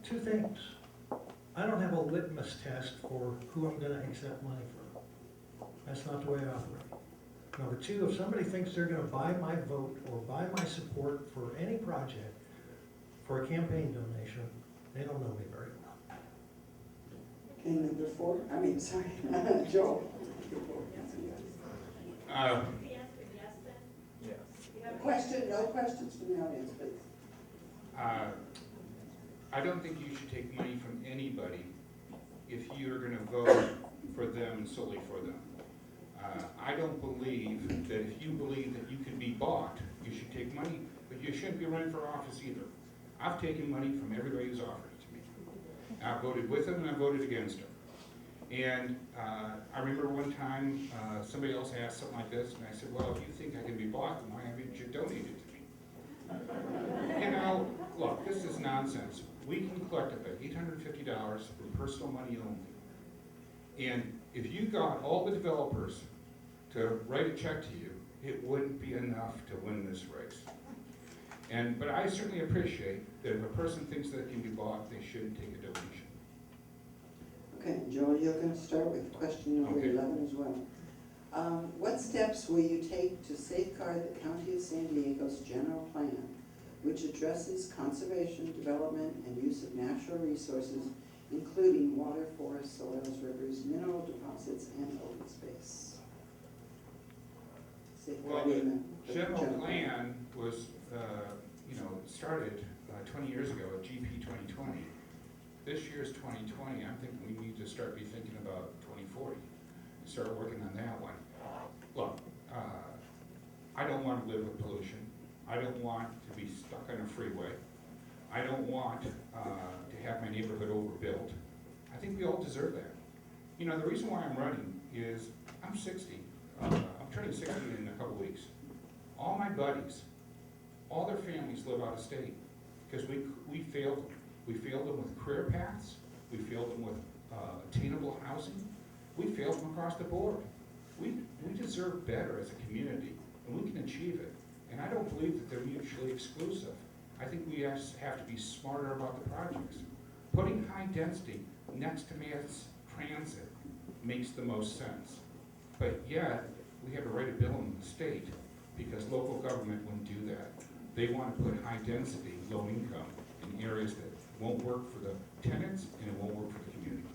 two things. I don't have a litmus test for who I'm gonna accept money from. That's not the way I operate. Number two, if somebody thinks they're gonna buy my vote or buy my support for any project for a campaign donation, they don't know me very well. Okay, number 4. Joel. Question, no questions from the audience, please. I don't think you should take money from anybody if you're gonna vote for them and solely for them. I don't believe that if you believe that you can be bought, you should take money, but you shouldn't be running for office either. I've taken money from everybody who's offered it to me. I voted with them and I voted against them. And I remember one time somebody else asked something like this, and I said, well, if you think I can be bought, then why haven't you donated to me? You know, look, this is nonsense. We can collect up to $850 from personal money only. And if you got all the developers to write a check to you, it wouldn't be enough to win this race. But I certainly appreciate that if a person thinks that it can be bought, they shouldn't take a donation. Okay, Joel, you're gonna start with question number Okay. 11 as well. What steps will you take to safeguard the County of San Diego's general plan, which addresses conservation, development, and use of natural resources, including water, forests, soils, rivers, mineral deposits, and open space? Well, Safeguarding the general plan was, started 20 years ago at GP 2020. This year's 2020, I'm thinking we need to start rethinking about 2040 and start working on that one. Look, I don't want to live with pollution. I don't want to be stuck on a freeway. I don't want to have my neighborhood overbuilt. I think we all deserve that. You know, the reason why I'm running is I'm 60. I'm turning 60 in a couple weeks. All my buddies, all their families live out of state because we failed them. We failed them with career paths. We failed them with attainable housing. We failed them across the board. We deserve better as a community, and we can achieve it. And I don't believe that they're mutually exclusive. I think we have to be smarter about the projects. Putting high density next to mass transit makes the most sense. But yet, we have to write a bill in the state because local government wouldn't do that. They want to put high density, low income in areas that won't work for the tenants and it won't work for the community.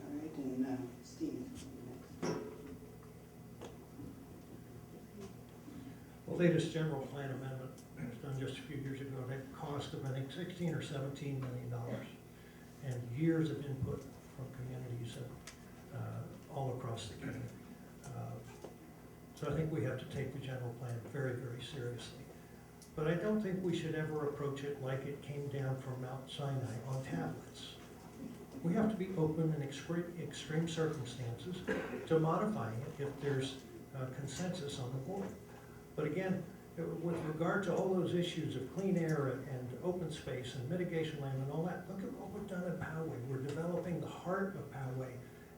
All right, and Steve. The latest general plan amendment was done just a few years ago. That cost of, I think, $16 or $17 million, and years of input from communities all across the county. So I think we have to take the general plan very, very seriously. But I don't think we should ever approach it like it came down from Mount Sinai on tablets. We have to be open in extreme circumstances to modifying it if there's consensus on the board. But again, with regard to all those issues of clean air and open space and mitigation land and all that, look at what we've done at Poway. We're developing the heart of Poway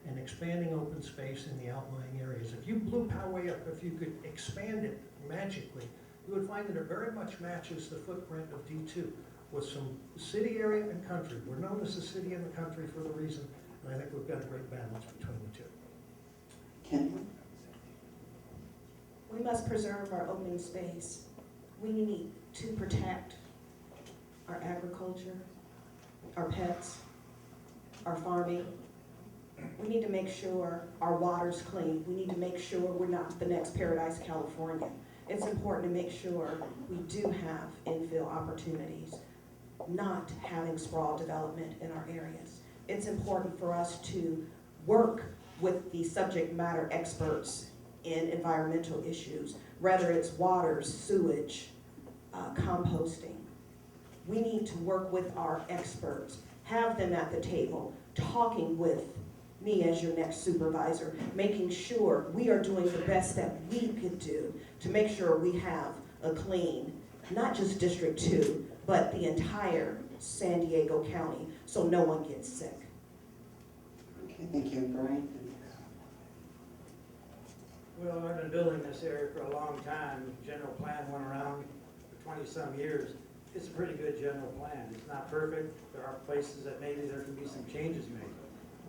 and expanding open space in the outlying areas. If you blew Poway up, if you could expand it magically, you would find that it very much matches the footprint of D2 with some city area and country. We're known as the city and the country for the reason, and I think we've got a great balance between the two. Kenya? We must preserve our open space. We need to protect our agriculture, our pets, our farming. We need to make sure our water's clean. We need to make sure we're not the next Paradise, California. It's important to make sure we do have infill opportunities, not having sprawl development in our areas. It's important for us to work with the subject matter experts in environmental issues, whether it's water, sewage, composting. We need to work with our experts, have them at the table, talking with me as your next supervisor, making sure we are doing the best that we could do to make sure we have a clean, not just District 2, but the entire San Diego County, so no one gets sick. Okay, thank you, Brian. Well, I've been building this area for a long time. General plan went around for 20-some years. It's a pretty good general plan. It's not perfect. There are places that maybe there can be some changes made.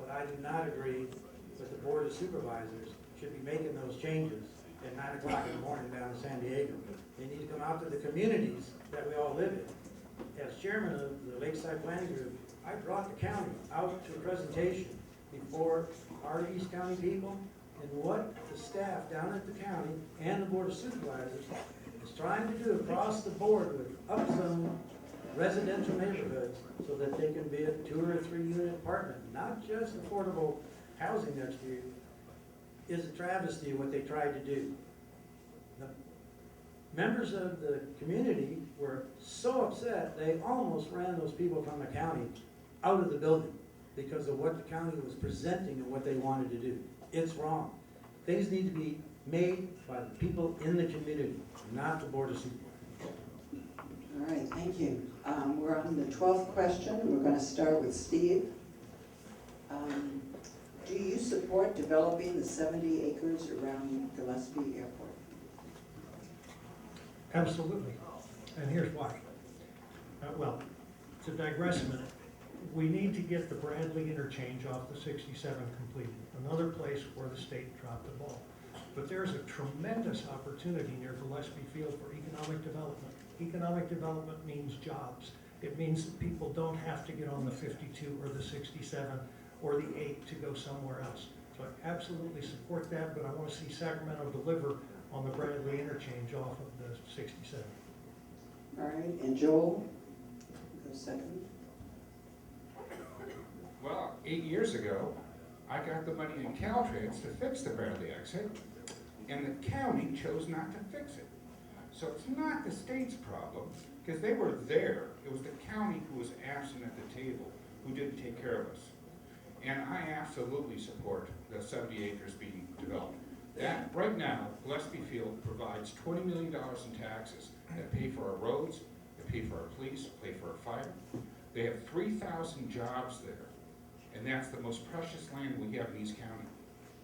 But I do not agree that the Board of Supervisors should be making those changes at 9 o'clock in the morning down in San Diego. They need to come out to the communities that we all live in. As chairman of the Lakeside Planning Group, I brought the county out to a presentation before our East County people and what the staff down at the county and the Board of Supervisors is trying to do across the board with upzone residential neighborhoods so that they can be a 2 or 3 unit apartment, not just affordable housing next year, is a travesty what they tried to do. The members of the community were so upset, they almost ran those people from the county out of the building because of what the county was presenting and what they wanted to do. It's wrong. Things need to be made by the people in the community, not the Board of Supervisors. All right, thank you. We're on the 12th question. We're going to start with Steve. Do you support developing the 70 acres around Gillespie Airport? Absolutely, and here's why. Well, to digress a minute, We need to get the Bradley interchange off the 67 completed, another place where the state dropped the ball. But there's a tremendous opportunity near Gillespie Field for economic development. Economic development means jobs. It means that people don't have to get on the 52 or the 67 or the 8 to go somewhere else. So I absolutely support that, but I want to see Sacramento deliver on the Bradley interchange off of the 67. All right, and Joel, go second. Well, 8 years ago, I got the money in Caltrans to fix the Bradley exit, and the county chose not to fix it. So it's not the state's problem, because they were there. It was the county who was absent at the table, who didn't take care of us. And I absolutely support the 70 acres being developed. That, right now, Gillespie Field provides $20 million in taxes that pay for our roads, that pay for our police, pay for our fire. They have 3,000 jobs there, and that's the most precious land we have in East County.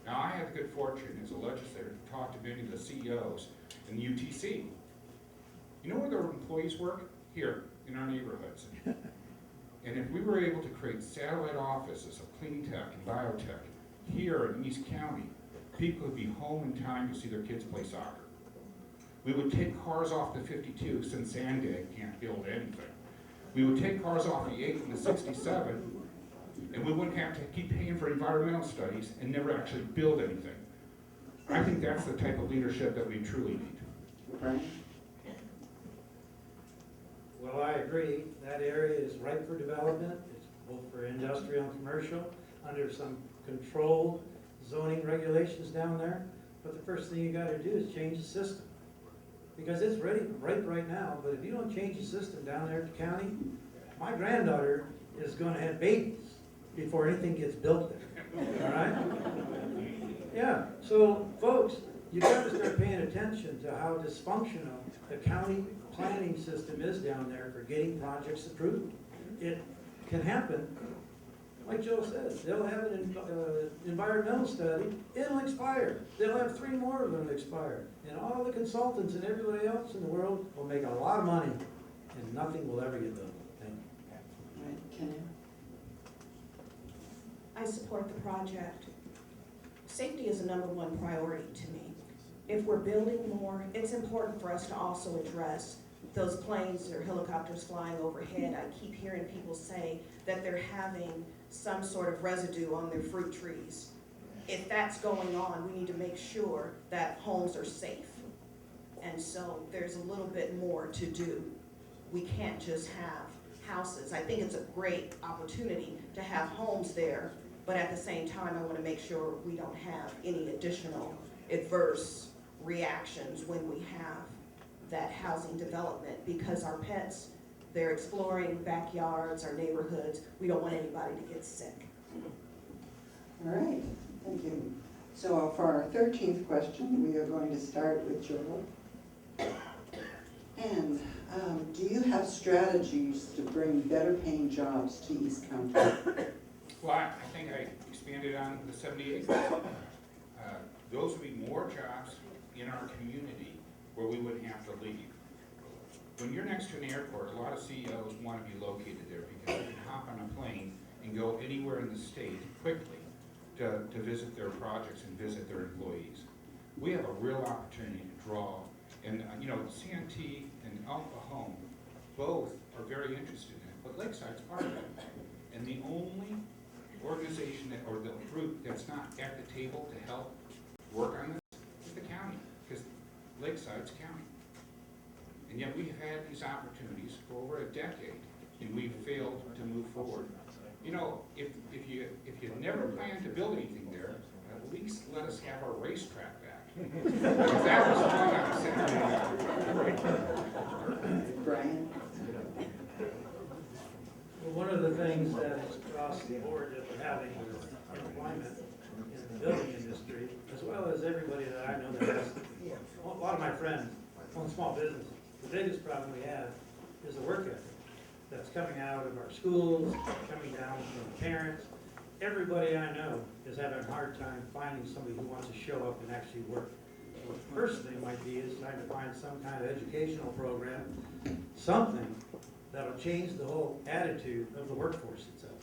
Now, I had the good fortune as a legislator to talk to many of the CEOs in the UTC. You know where their employees work? Here, in our neighborhoods. And if we were able to create satellite offices of clean tech and biotech here in East County, people would be home in time to see their kids play soccer. We would take cars off the 52 since Sandgag can't build anything. We would take cars off the 8 and the 67, and we wouldn't have to keep paying for environmental studies and never actually build anything. I think that's the type of leadership that we truly need. Brian? Well, I agree. That area is ripe for development. It's both for industrial and commercial, under some controlled zoning regulations down there. But the first thing you gotta do is change the system. Because it's ready, ripe right now, but if you don't change the system down there at the county, my granddaughter is gonna have babies before anything gets built there, all right? Yeah, so folks, you gotta start paying attention to how dysfunctional the county planning system is down there for getting projects approved. It can happen, like Joe says, they'll have an environmental study, it'll expire. They'll have 3 more of them expire. And all the consultants and everybody else in the world will make a lot of money, and nothing will ever get done. Thank you. All right, Kenya? I support the project. Safety is a #1 priority to me. If we're building more, it's important for us to also address those planes or helicopters flying overhead. I keep hearing people say that they're having some sort of residue on their fruit trees. If that's going on, we need to make sure that homes are safe. And so there's a little bit more to do. We can't just have houses. I think it's a great opportunity to have homes there, but at the same time, I want to make sure we don't have any additional adverse reactions when we have that housing development, because our pets, they're exploring backyards, our neighborhoods. We don't want anybody to get sick. All right, thank you. So for our 13th question, we are going to start with Joel. And do you have strategies to bring better paying jobs to East County? Well, I think I expanded on the 78. Those would be more jobs in our community where we wouldn't have to leave. When you're next to an airport, a lot of CEOs want to be located there because you can hop on a plane and go anywhere in the state quickly to visit their projects and visit their employees. We have a real opportunity to draw, and CNT and Alpha Home both are very interested in it, but Lakeside's part of it. And the only organization or the group that's not at the table to help work on this is the county, because Lakeside's county. And yet we've had these opportunities for over a decade, and we've failed to move forward. If you never plan to build anything there, at least let us have our racetrack back. Because that was fun on Saturday. Brian? Well, one of the things that is across the board that we're having with employment in the building industry, as well as everybody that I know that has, a lot of my friends own small businesses. The biggest problem we have is the work ethic that's coming out of our schools, coming down from parents. Everybody I know is having a hard time finding somebody who wants to show up and actually work. So the first thing might be is trying to find some kind of educational program, something that'll change the whole attitude of the workforce itself.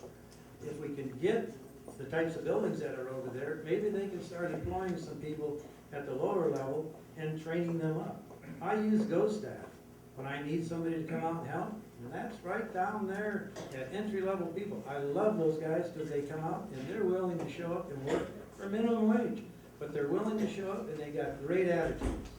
If we can get the types of buildings that are over there, maybe they can start employing some people at the lower level and training them up. I use Ghost Staff when I need somebody to come out and help, and that's right down there at entry-level people. I love those guys because they come out and they're willing to show up and work for minimum wage, but they're willing to show up and they got great attitudes.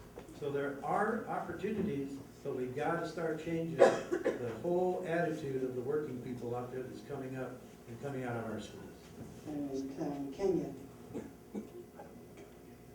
So there are opportunities, but we've got to start changing the whole attitude of the working people out there that's coming up and coming out of our schools. And Kenya,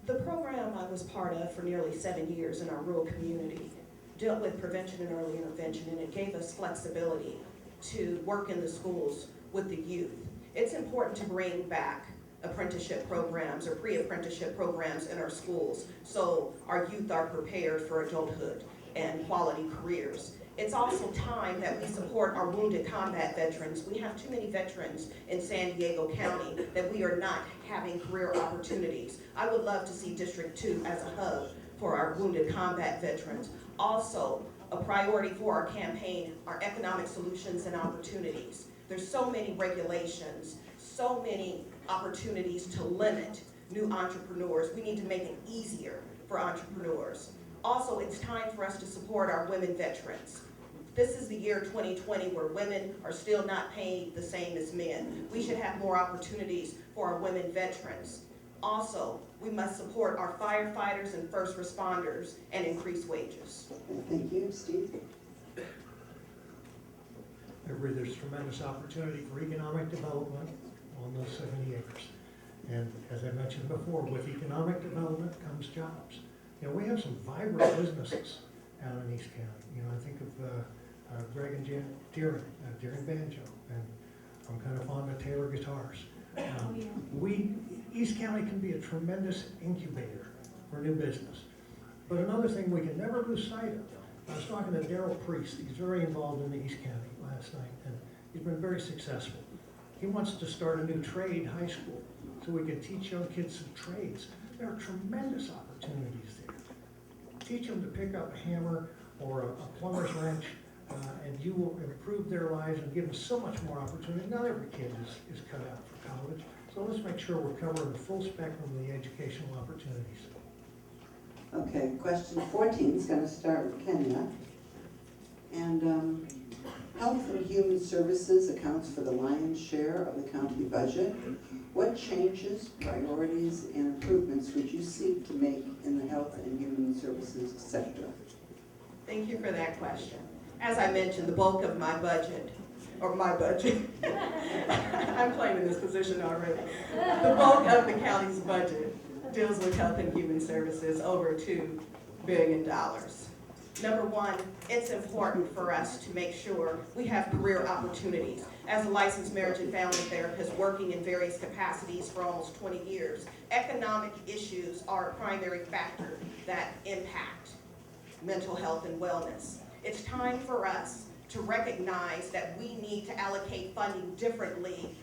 The program I was part of for nearly 7 years in our rural community dealt with prevention and early intervention, and it gave us flexibility to work in the schools with the youth. It's important to bring back apprenticeship programs or pre-apprenticeship programs in our schools so our youth are prepared for adulthood and quality careers. It's also time that we support our wounded combat veterans. We have too many veterans in San Diego County that we are not having career opportunities. I would love to see District 2 as a hub for our wounded combat veterans. Also, a priority for our campaign are economic solutions and opportunities. There's so many regulations, so many opportunities to limit new entrepreneurs. We need to make it easier for entrepreneurs. Also, it's time for us to support our women veterans. This is the year 2020 where women are still not paid the same as men. We should have more opportunities for our women veterans. Also, we must support our firefighters and first responders and increase wages. thank you, Steve. I agree, there's tremendous opportunity for economic development on those 70 acres. And as I mentioned before, with economic development comes jobs. You know, we have some vibrant businesses out in East County. You know, I think of Greg and Jan Deering Banjo, and I'm kind of fond of Taylor guitars. East County can be a tremendous incubator for new business. But another thing we can never lose sight of, I was talking to Darrell Priest, he's very involved in the East County last night, and he's been very successful. He wants to start a new trade high school so we can teach young kids some trades. There are tremendous opportunities there. Teach them to pick up a hammer or a plumber's wrench, and you will improve their lives and give them so much more opportunity. Not every kid is cut out for college, so let's make sure we're covering the full spectrum of the educational opportunities. Okay, question 14 is going to start with Kenya. And Health and Human Services accounts for the lion's share of the county budget. What changes, priorities, and improvements would you seek to make in the health and human services sector? Thank you for that question. As I mentioned, the bulk of my budget, I'm claiming this position already. The bulk of the county's budget deals with health and human services, over $2 billion. Number one, it's important for us to make sure we have career opportunities. As a licensed marriage and family therapist working in various capacities for almost 20 years, economic issues are a primary factor that impact mental health and wellness. It's time for us to recognize that we need to allocate funding differently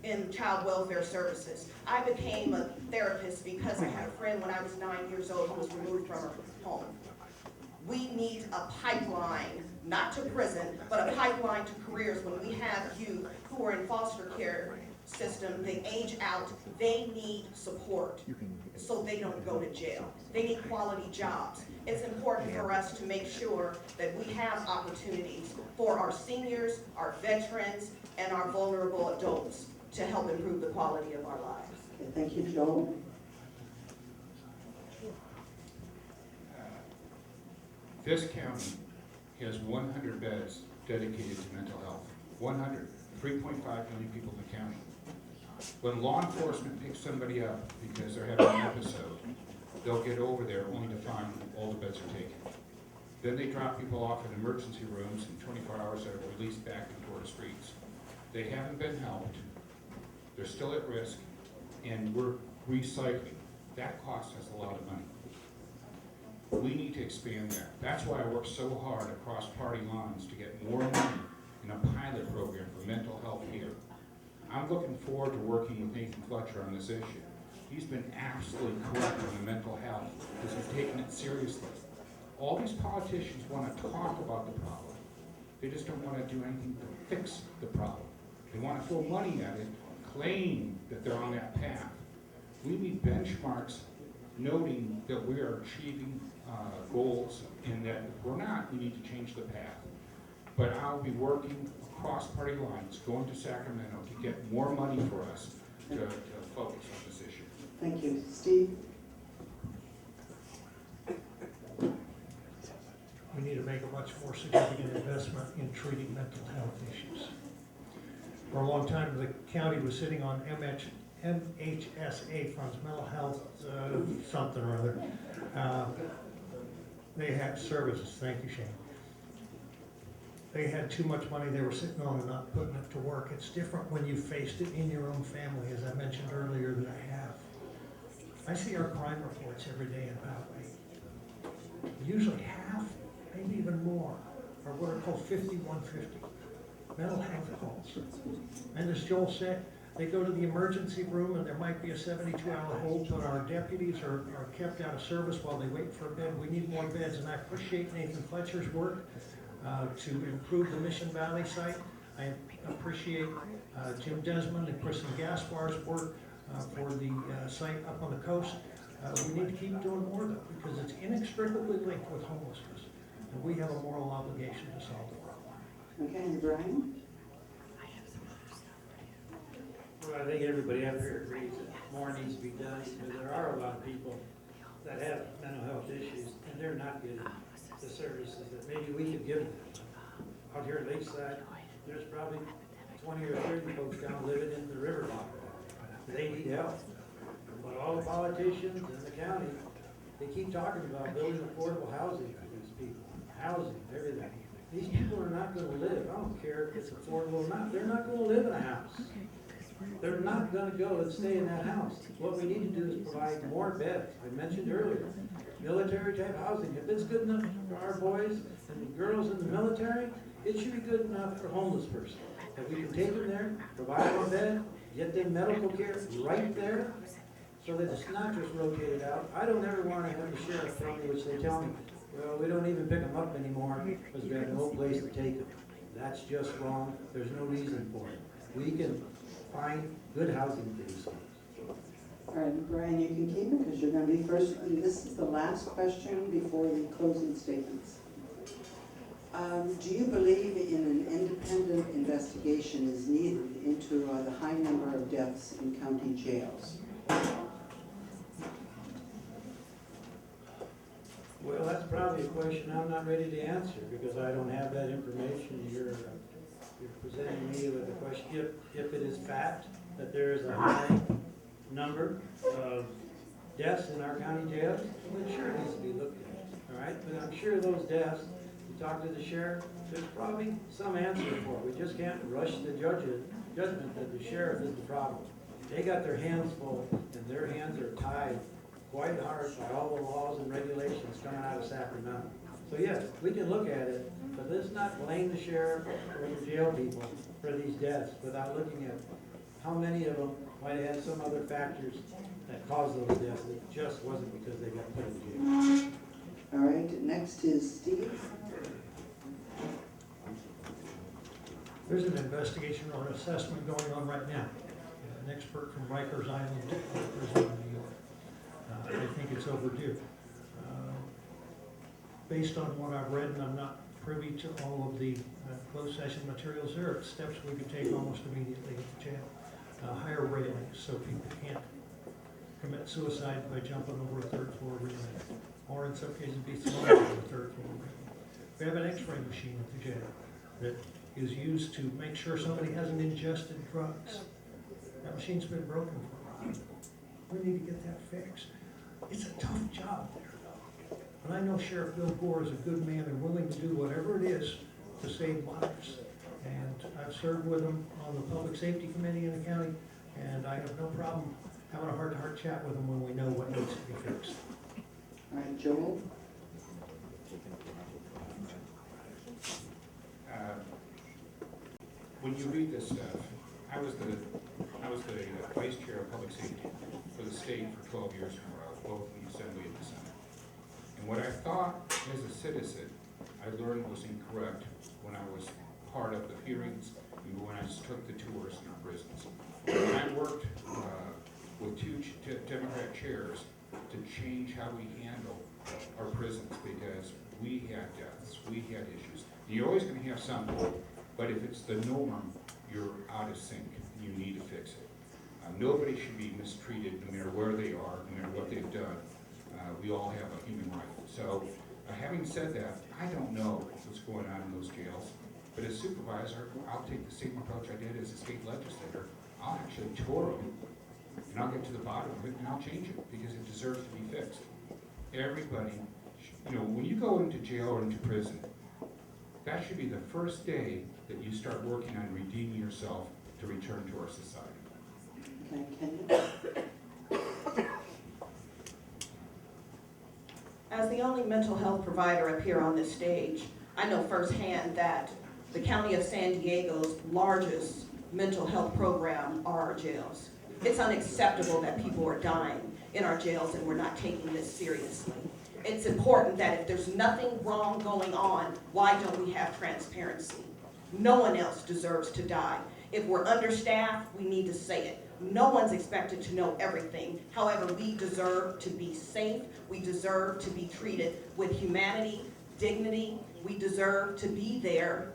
in child welfare services. I became a therapist because I had a friend when I was 9 years old who was removed from her home. We need a pipeline, not to prison, but a pipeline to careers. When we have youth who are in foster care system, they age out, they need support so they don't go to jail. They need quality jobs. It's important for us to make sure that we have opportunities for our seniors, our veterans, and our vulnerable adults to help improve the quality of our lives. Okay, thank you, Joel. This county has 100 beds dedicated to mental health. 100. 3.5 million people in the county. When law enforcement picks somebody up because they're having an episode, they'll get over there only to find all the beds are taken. Then they drop people off in emergency rooms, and 24 hours they're released back into our streets. They haven't been helped. They're still at risk, and we're recycling. That costs us a lot of money. We need to expand that. That's why I work so hard across party lines to get more money in a pilot program for mental health here. I'm looking forward to working with Nathan Fletcher on this issue. He's been absolutely correct on the mental health because he's taken it seriously. All these politicians want to talk about the problem. They just don't wanna do anything to fix the problem. They wanna throw money at it, claim that they're on that path. We need benchmarks noting that we are achieving goals, and that if we're not, we need to change the path. But I'll be working across party lines, going to Sacramento to get more money for us to focus on this issue. Thank you. Steve? We need to make a much more significant investment in treating mental health issues. For a long time, the county was sitting on MHSA funds, mental health, something or other. They had services, thank you, Shane. They had too much money they were sitting on and not putting it to work. It's different when you faced it in your own family, as I mentioned earlier that I have. I see our crime reports every day in Poway. Usually half, maybe even more, are what are called 5150, mental health calls. And as Joel said, they go to the emergency room and there might be a 72-hour hold, but our deputies are kept out of service while they wait for a bed. We need more beds, and I appreciate Nathan Fletcher's work to improve the Mission Valley site. I appreciate Jim Desmond and Kristen Gaspar's work for the site up on the coast. We need to keep doing more though, because it's inextricably linked with homelessness, and we have a moral obligation to solve the problem. Okay, and Brian? Well, I think everybody up here agrees that more needs to be done, because there are a lot of people that have mental health issues, and they're not getting the services that maybe we could give them. Out here at Lakeside, there's probably 20 or 30 folks down living in the river bottom. They need help. But all the politicians in the county, they keep talking about building affordable housing for these people. Housing, everything. These people are not gonna live, I don't care if it's affordable or not, they're not gonna live in a house. They're not gonna go and stay in that house. What we need to do is provide more beds. I mentioned earlier, military type housing. If it's good enough for our boys and girls in the military, it should be good enough for a homeless person. If we can take them there, provide them a bed, get them medical care right there, so that it's not just rotated out. I don't ever wanna have the sheriff tell me, which they tell me, well, we don't even pick them up anymore because we have no place to take them. That's just wrong. There's no reason for it. We can find good housing for these folks. All right, Brian, you can keep it because you're going to be first. And this is the last question before the closing statements. Do you believe in an independent investigation is needed into the high number of deaths in county jails? Well, that's probably a question I'm not ready to answer because I don't have that information. You're presenting me with a question. If it is fact that there is a high number of deaths in our county jails, well, it sure needs to be looked at, all right? But I'm sure those deaths, you talk to the sheriff, there's probably some answer for it. We just can't rush the judgment that the sheriff is the problem. They got their hands full, and their hands are tied quite hard by all the laws and regulations coming out of Sacramento. So yes, we can look at it, but let's not blame the sheriff or the jail people for these deaths without looking at how many of them might have had some other factors that caused those deaths. It just wasn't because they got put in jail. All right, next is Steve. There's an investigation or assessment going on right now. An expert from Rikers Island, prison in New York. I think it's overdue. Based on what I've read, and I'm not privy to all of the closed session materials, there are steps we could take almost immediately at the jail. Higher railings so people can't commit suicide by jumping over a third floor railing, or in some cases be thrown over a third floor railing. We have an x-ray machine at the jail that is used to make sure somebody hasn't ingested drugs. That machine's been broken for a while. We need to get that fixed. It's a tough job there, though. And I know Sheriff Bill Gore is a good man and willing to do whatever it is to save lives. And I've served with him on the Public Safety Committee in the county, and I have no problem having a heart-to-heart chat with him when we know what needs to be fixed. All right, Joel. When you read this stuff, I was the vice chair of public safety for the state for 12 years in a row, both in the Assembly and the Senate. And what I thought as a citizen I learned was incorrect when I was part of the hearings and when I took the tours in our prisons. And I worked with two Democrat chairs to change how we handle our prisons because we had deaths, we had issues. You're always going to have something, but if it's the norm, you're out of sync and you need to fix it. Nobody should be mistreated no matter where they are, no matter what they've done. We all have a human right. So having said that, I don't know what's going on in those jails, but as supervisor, I'll take the same approach I did as a state legislator. I'll actually tour them, and I'll get to the bottom of it, and I'll change it, because it deserves to be fixed. Everybody, when you go into jail or into prison, that should be the first day that you start working on redeeming yourself to return to our society. Okay, Kenya? As the only mental health provider up here on this stage, I know firsthand that the County of San Diego's largest mental health program are our jails. It's unacceptable that people are dying in our jails and we're not taking this seriously. It's important that if there's nothing wrong going on, why don't we have transparency? No one else deserves to die. If we're understaffed, we need to say it. No one's expected to know everything. However, we deserve to be safe. We deserve to be treated with humanity, dignity. We deserve to be there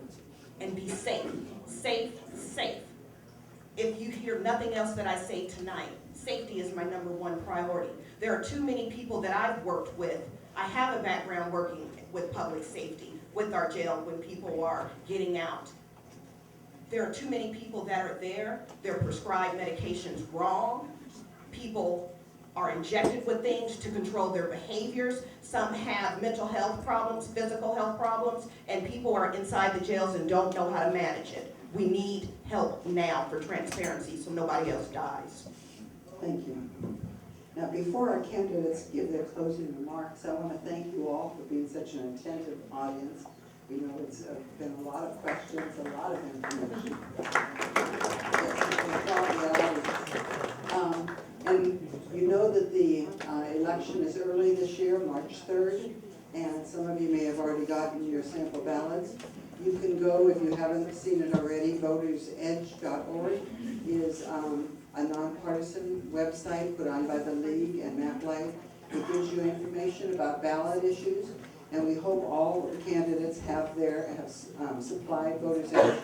and be safe. Safe, safe. If you hear nothing else that I say tonight, safety is my #1 priority. There are too many people that I've worked with. I have a background working with public safety, with our jail when people are getting out. There are too many people that are there. They're prescribed medications wrong. People are injected with things to control their behaviors. Some have mental health problems, physical health problems, and people are inside the jails and don't know how to manage it. We need help now for transparency so nobody else dies. Thank you. Now, before our candidates give their closing remarks, I want to thank you all for being such an attentive audience. We know it's been a lot of questions, a lot of information. And you know that the election is early this year, March 3rd, and some of you may have already gotten your sample ballots. You can go, if you haven't seen it already, votersedge.org is a nonpartisan website put on by the League and MapLight. It gives you information about ballot issues, and we hope all the candidates have supplied Voters Edge.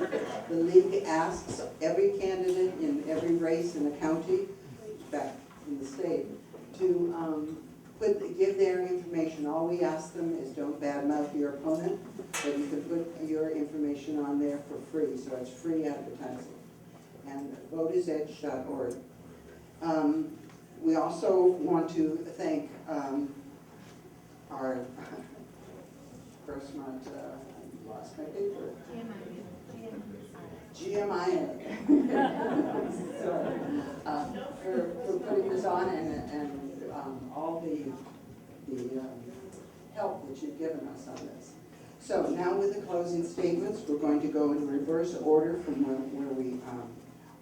The League asks every candidate in every race in the county, back in the state, to give their information. All we ask them is don't badmouth your opponent, but you can put your information on there for free, so it's free advertising. And votersedge.org. We also want to thank our Grossmont, lost my paper. GMIA. Sorry. For putting this on and all the help that you've given us on this. So now with the closing statements, we're going to go in reverse order from where we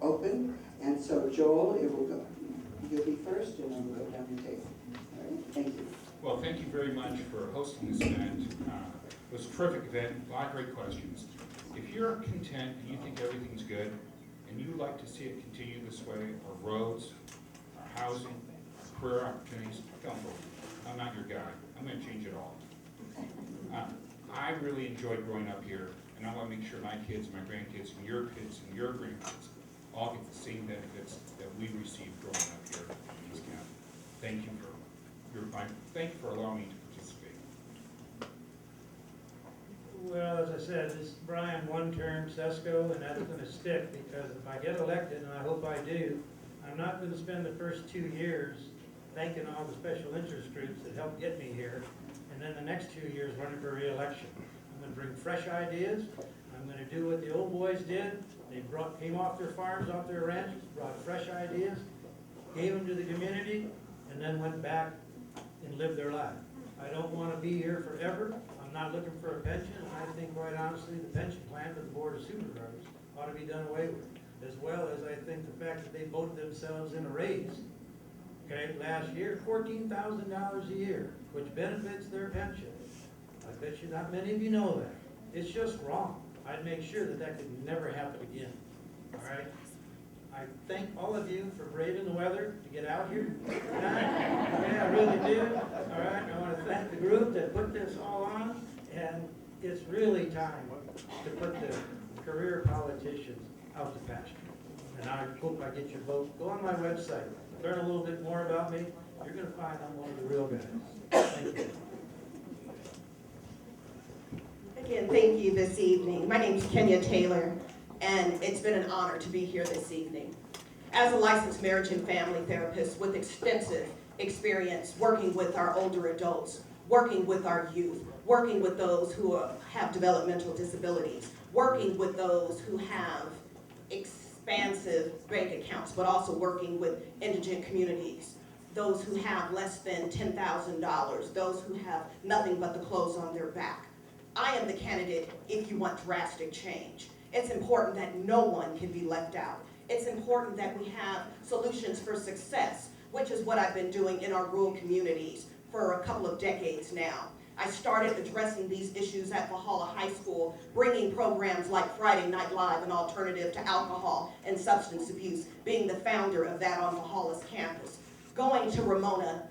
opened. And so Joel, you'll be first and then we'll go down the table. All right, thank you. Well, thank you very much for hosting this event. It was a terrific event, a lot of great questions. If you're content and you think everything's good and you'd like to see it continue this way, our roads, our housing, our career opportunities, come forward. I'm not your guy. I'm going to change it all. I really enjoyed growing up here, and I want to make sure my kids, my grandkids, and your grandkids all get the same benefits that we received growing up here in this county. Thank you for allowing me to participate. Well, as I said, this Brian one-term Sesko, and that's going to stick, because if I get elected, and I hope I do, I'm not going to spend the first 2 years thanking all the special interest groups that helped get me here, and then the next 2 years running for re-election. I'm going to bring fresh ideas. I'm going to do what the old boys did. They came off their farms, off their ranches, brought fresh ideas, gave them to the community, and then went back and lived their life. I don't want to be here forever. I'm not looking for a pension. I think, quite honestly, the pension plan for the Board of Supervisors ought to be done away with, as well as I think the fact that they voted themselves in a raise, okay, last year, $14,000 a year, which benefits their pension. I bet you not many of you know that. It's just wrong. I'd make sure that that could never happen again, all right? I thank all of you for braving the weather to get out here tonight. Yeah, I really do. All right, I want to thank the group that put this all on, and it's really time to put the career politicians out to pasture. And I hope I get your vote. Go on my website, learn a little bit more about me. You're going to find I'm one of the real guys. Thank you. Again, thank you this evening. My name's Kenya Taylor, and it's been an honor to be here this evening. As a licensed marriage and family therapist with extensive experience working with our older adults, working with our youth, working with those who have developmental disabilities, working with those who have expansive bank accounts, but also working with indigent communities, those who have less than $10,000, those who have nothing but the clothes on their back. I am the candidate if you want drastic change. It's important that no one can be left out. It's important that we have solutions for success, which is what I've been doing in our rural communities for a couple of decades now. I started addressing these issues at Valhalla High School, bringing programs like Friday Night Live, an alternative to alcohol and substance abuse, being the founder of that on Valhalla's campus. Going to Ramona,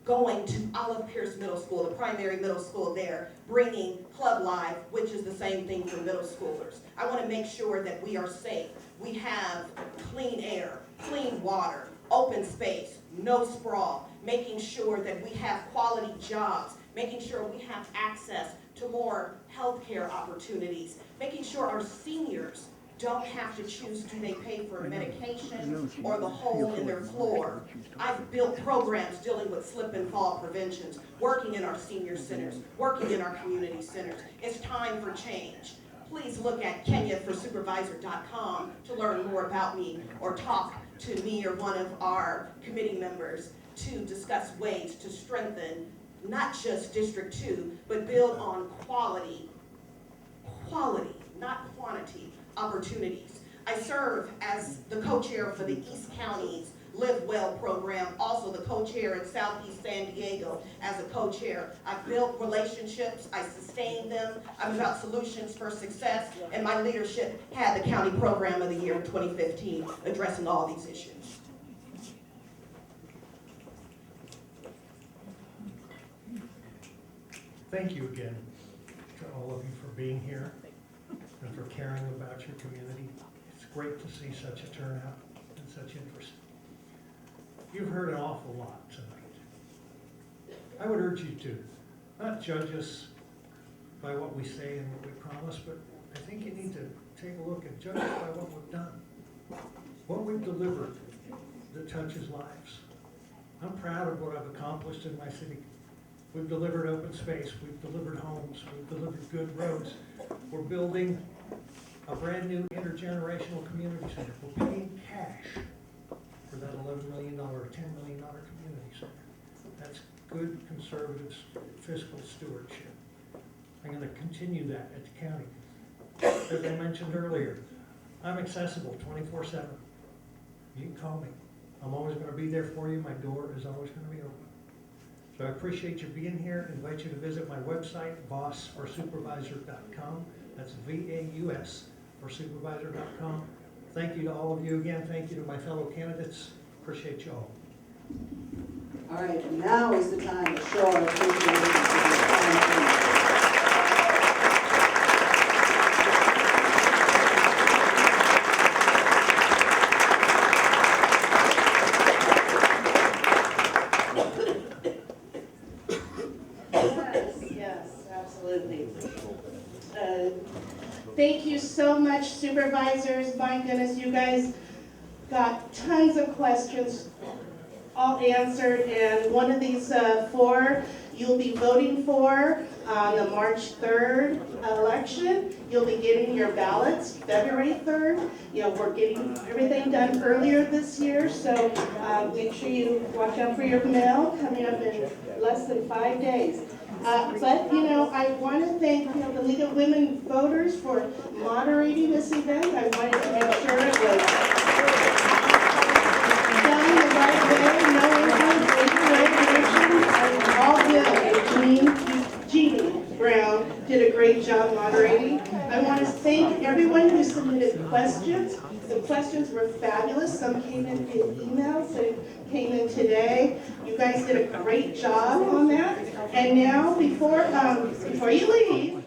going to Olive Pierce Middle School, the primary middle school there, bringing Club Live, which is the same thing for middle schoolers. I want to make sure that we are safe. We have clean air, clean water, open space, no sprawl, making sure that we have quality jobs, making sure we have access to more healthcare opportunities, making sure our seniors don't have to choose, do they pay for medication or the hole in their floor. I've built programs dealing with slip and fall preventions, working in our senior centers, working in our community centers. It's time for change. Please look at KenyaForSupervisor.com to learn more about me or talk to me or one of our committee members to discuss ways to strengthen not just District 2, but build on quality, not quantity, opportunities. I serve as the co-chair for the East County's Live Well program, also the co-chair in Southeast San Diego as a co-chair. I've built relationships, I sustain them, I'm about solutions for success, and my leadership had the County Program of the Year in 2015 addressing all these issues. Thank you again to all of you for being here and for caring about your community. It's great to see such a turnout and such interest. You've heard an awful lot tonight. I would urge you to not judge us by what we say and what we promise, but I think you need to take a look and judge us by what we've done, what we've delivered that touches lives. I'm proud of what I've accomplished in my city. We've delivered open space, we've delivered homes, we've delivered good roads. We're building a brand new intergenerational community center. We're paying cash for that $11 million or $10 million community center. That's good conservative fiscal stewardship. I'm going to continue that at the county. As I mentioned earlier, I'm accessible 24/7. You can call me. I'm always going to be there for you. My door is always going to be open. So I appreciate you being here. I invite you to visit my website, VausForSupervisor.com. That's VAUS for Supervisor.com. Thank you to all of you again. Thank you to my fellow candidates. Appreciate you all. All right, now is the time to show our appreciation for this time. Yes, absolutely. Thank you so much, supervisors. My goodness, you guys got tons of questions all answered, and one of these four you'll be voting for on the March 3rd election. You'll be getting your ballots February 3rd. You know, we're getting everything done earlier this year, so make sure you watch out for your mail coming up in less than 5 days. But, you know, I want to thank, you know, the League of Women Voters for moderating this event. I wanted to make sure it was done the right way, no input, all good. Jeannie, great. great job moderating. I want to thank everyone who submitted questions. The questions were fabulous. Some came in emails, some came in today. You guys did a great job on that. And now, before you leave,